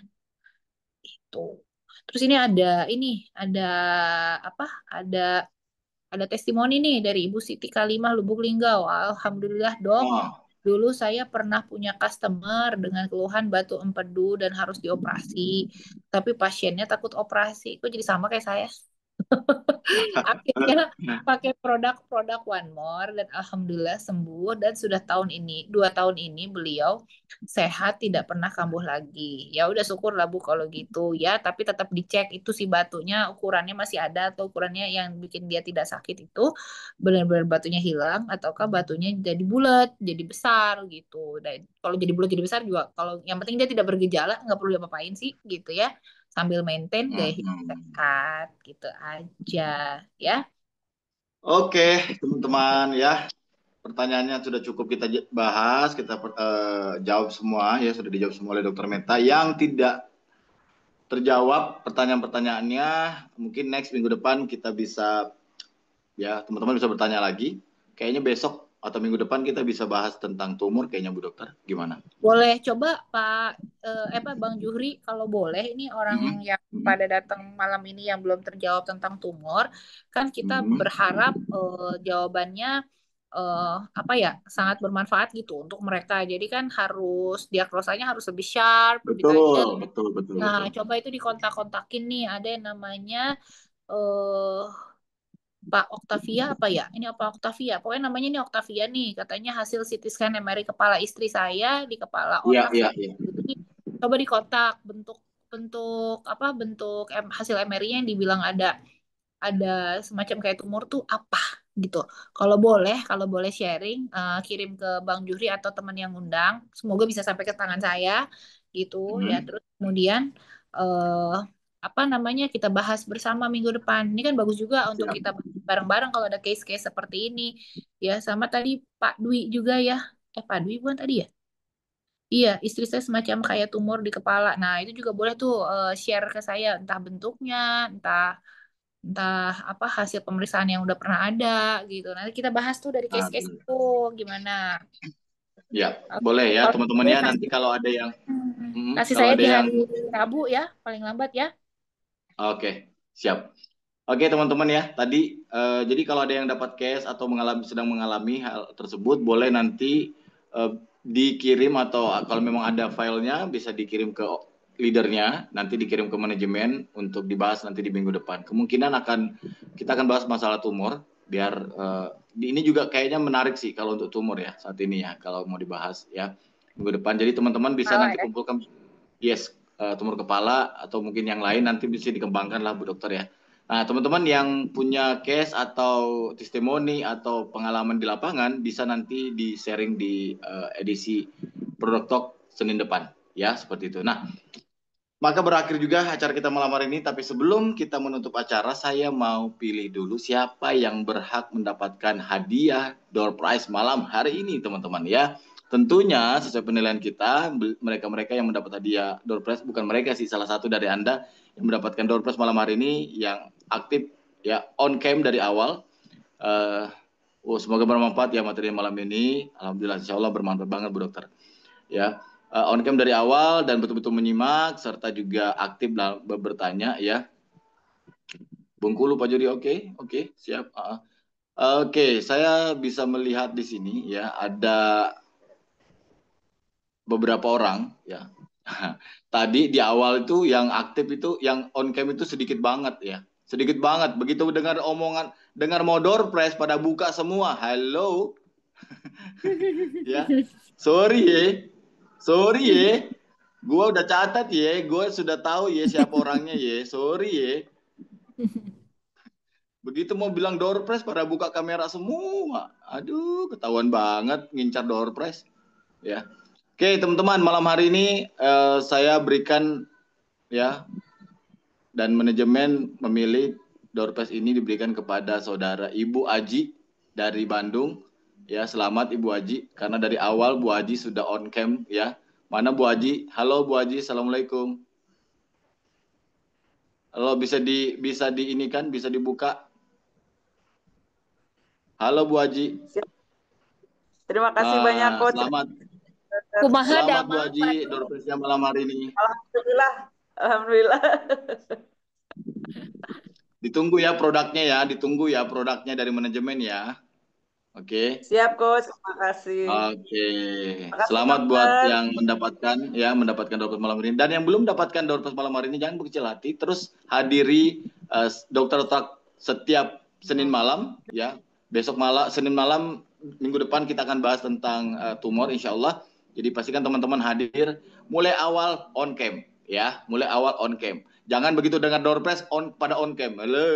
Speaker 3: itu. Terus ini ada apa? Ada ada testimoni nih dari Ibu Siti Kalimah Lubuk Linggau. Alhamdulillah dok,
Speaker 1: Oh,
Speaker 3: dulu saya pernah punya customer dengan keluhan batu empedu dan harus dioperasi. Tapi pasiennya takut operasi. Kok jadi sama kayak saya? Akhirnya pakai produk-produk One More dan alhamdulillah sembuh dan sudah 2 tahun ini beliau sehat tidak pernah kambuh lagi. Ya udah syukur lah Bu kalau gitu ya, tapi tetap dicek itu si batunya ukurannya masih ada atau ukurannya yang bikin dia tidak sakit itu benar-benar batunya hilang ataukah batunya jadi bulat, jadi besar gitu. Dan kalau jadi bulat jadi besar juga kalau yang penting dia tidak bergejala nggak perlu diapa-apain sih gitu ya sambil maintain gaya hidup
Speaker 1: hmm.
Speaker 3: sehat gitu aja ya.
Speaker 1: Oke, teman-teman ya. Pertanyaannya sudah cukup kita bahas, kita jawab semua ya, sudah dijawab semua oleh Dokter Meta. Yang tidak terjawab pertanyaan-pertanyaannya, mungkin next minggu depan kita bisa ya, teman-teman bisa bertanya lagi. Kayaknya besok atau minggu depan kita bisa bahas tentang tumor kayaknya Bu Dokter. Gimana?
Speaker 3: Boleh coba Pak Pak Bang Juhri kalau boleh ini orang
Speaker 1: Mhm,
Speaker 3: yang
Speaker 1: mhm,
Speaker 3: pada datang malam ini yang belum terjawab tentang tumor kan kita
Speaker 1: mhm.
Speaker 3: berharap jawabannya apa ya sangat bermanfaat gitu untuk mereka. Jadi kan harus diagnosanya harus lebih sharp, lebih tajam.
Speaker 1: Betul, betul, betul,
Speaker 3: Nah,
Speaker 1: betul.
Speaker 3: coba itu dikontak-kontakin nih ada yang namanya eh Pak Octavia apa ya? Ini apa Octavia? Pokoknya namanya ini Octavia nih. Katanya hasil CT scan MRI kepala istri saya di kepala
Speaker 1: Iya,
Speaker 3: otak
Speaker 1: iya,
Speaker 3: saya.
Speaker 1: iya.
Speaker 3: Ini coba di kotak bentuk bentuk apa bentuk hasil MRI-nya yang dibilang ada semacam kayak tumor tuh apa gitu. Kalau boleh sharing kirim ke Bang Juhri atau teman yang undang. Semoga bisa sampai ke tangan saya gitu ya.
Speaker 1: Mhm.
Speaker 3: Terus kemudian eh apa namanya kita bahas bersama minggu depan. Ini kan bagus juga untuk
Speaker 1: Siap.
Speaker 3: kita bahas bareng-bareng kalau ada case-case seperti ini. Ya sama tadi Pak Dwi juga ya. Pak Dwi bukan tadi ya? Iya, istri saya semacam kayak tumor di kepala. Nah, itu juga boleh tuh share ke saya, entah bentuknya, entah entah apa hasil pemeriksaan yang udah pernah ada gitu. Nanti kita bahas tuh dari
Speaker 1: Nah,
Speaker 3: case-case itu gimana.
Speaker 1: ya,
Speaker 3: Kalau
Speaker 1: boleh ya
Speaker 3: kalau
Speaker 1: teman-teman
Speaker 3: boleh
Speaker 1: ya. Nanti
Speaker 3: kasih
Speaker 1: kalau ada yang,
Speaker 3: kasih
Speaker 1: kalau
Speaker 3: saya
Speaker 1: ada
Speaker 3: di
Speaker 1: yang,
Speaker 3: hari Rabu ya, paling lambat ya.
Speaker 1: oke, siap. Oke teman-teman ya, tadi jadi kalau ada yang dapat case atau sedang mengalami hal tersebut, boleh nanti dikirim atau kalau memang ada filenya bisa dikirim ke leadernya, nanti dikirim ke manajemen untuk dibahas nanti di minggu depan. Kemungkinan kita akan bahas masalah tumor, biar ini juga kayaknya menarik sih kalau untuk tumor ya saat ini ya, kalau mau dibahas ya minggu depan. Jadi teman-teman bisa nanti kumpulkan tumor kepala atau mungkin yang lain nanti bisa dikembangkan lah Bu Dokter ya. Nah teman-teman yang punya case atau testimoni atau pengalaman di lapangan bisa nanti di sharing di edisi Product Talk Senin depan ya, seperti itu. Nah maka berakhir juga acara kita malam hari ini, tapi sebelum kita menutup acara, saya mau pilih dulu siapa yang berhak mendapatkan hadiah door prize malam hari ini, teman-teman ya. Tentunya sesuai penilaian kita, mereka-mereka yang mendapat hadiah door prize, bukan mereka sih, salah satu dari Anda yang mendapatkan door prize malam hari ini yang aktif ya on cam dari awal. Semoga bermanfaat ya materi malam ini. Alhamdulillah, insya Allah bermanfaat banget Bu Dokter. Ya. On cam dari awal dan betul-betul menyimak serta juga aktif bertanya ya. Bengkulu Pak Jody, oke, siap. Oke, saya bisa melihat di sini ya ada beberapa orang ya. Tadi di awal itu yang aktif itu yang on cam itu sedikit banget ya. Sedikit banget. Begitu dengar omongan, dengar mau door prize pada buka semua. Halo. Ya. Sorry ya, gue udah catat ya, gue sudah tahu ya siapa orangnya ya, sorry ya. Begitu mau bilang door prize pada buka kamera semua, aduh ketahuan banget ngincar door prize. Ya, oke teman-teman malam hari ini saya berikan ya dan manajemen memilih door prize ini diberikan kepada saudara Ibu Aji dari Bandung. Ya, selamat Ibu Aji, karena dari awal Bu Aji sudah on cam ya. Mana Bu Aji? Halo Bu Aji, assalamualaikum. Halo, bisa diinikan, bisa dibuka. Halo Bu Aji.
Speaker 4: Terima kasih banyak Coach.
Speaker 1: Selamat Bu Aji, door prize-nya malam hari ini.
Speaker 4: Alhamdulillah.
Speaker 1: Ditunggu ya produknya dari manajemen ya. Oke.
Speaker 4: Siap Coach, terima kasih.
Speaker 1: Oke. Selamat buat yang mendapatkan door prize malam hari ini, dan yang belum mendapatkan door prize malam hari ini jangan berkecil hati, terus hadiri Dr. Talk setiap Senin malam ya. Besok malam, Senin malam, minggu depan kita akan bahas tentang tumor insya Allah. Jadi pastikan teman-teman hadir mulai awal on cam ya, mulai awal on cam. Jangan begitu dengar door prize pada on cam. Halo.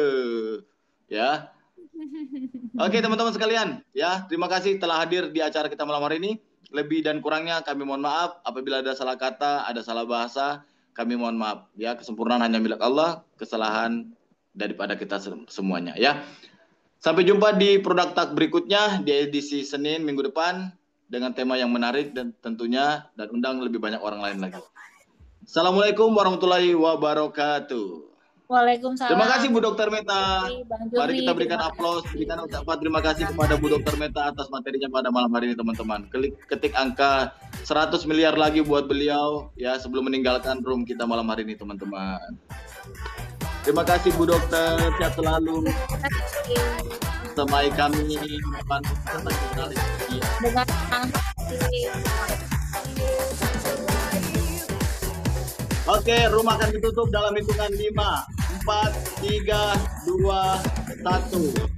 Speaker 1: Ya. Oke teman-teman sekalian, ya terima kasih telah hadir di acara kita malam hari ini. Lebih dan kurangnya kami mohon maaf. Apabila ada salah kata, ada salah bahasa, kami mohon maaf. Ya, kesempurnaan hanya milik Allah, kesalahan daripada kita semuanya. Ya, sampai jumpa di Product Talk berikutnya di edisi Senin minggu depan dengan tema yang menarik dan tentunya dan undang lebih banyak orang lain lagi. Assalamualaikum warahmatullahi wabarakatuh.
Speaker 3: Waalaikumsalam.
Speaker 1: Terima kasih Bu Dokter Meta. Mari kita berikan aplaus, berikan ucapan terima kasih kepada Bu Dokter Meta atas materinya pada malam hari ini teman-teman. Ketik angka 100 miliar lagi buat beliau ya sebelum meninggalkan room kita malam hari ini teman-teman. Terima kasih Bu Dokter, sehat selalu. Sampai kami dengan Oke, rumah akan ditutup dalam hitungan 5, 4, 3, 2, 1.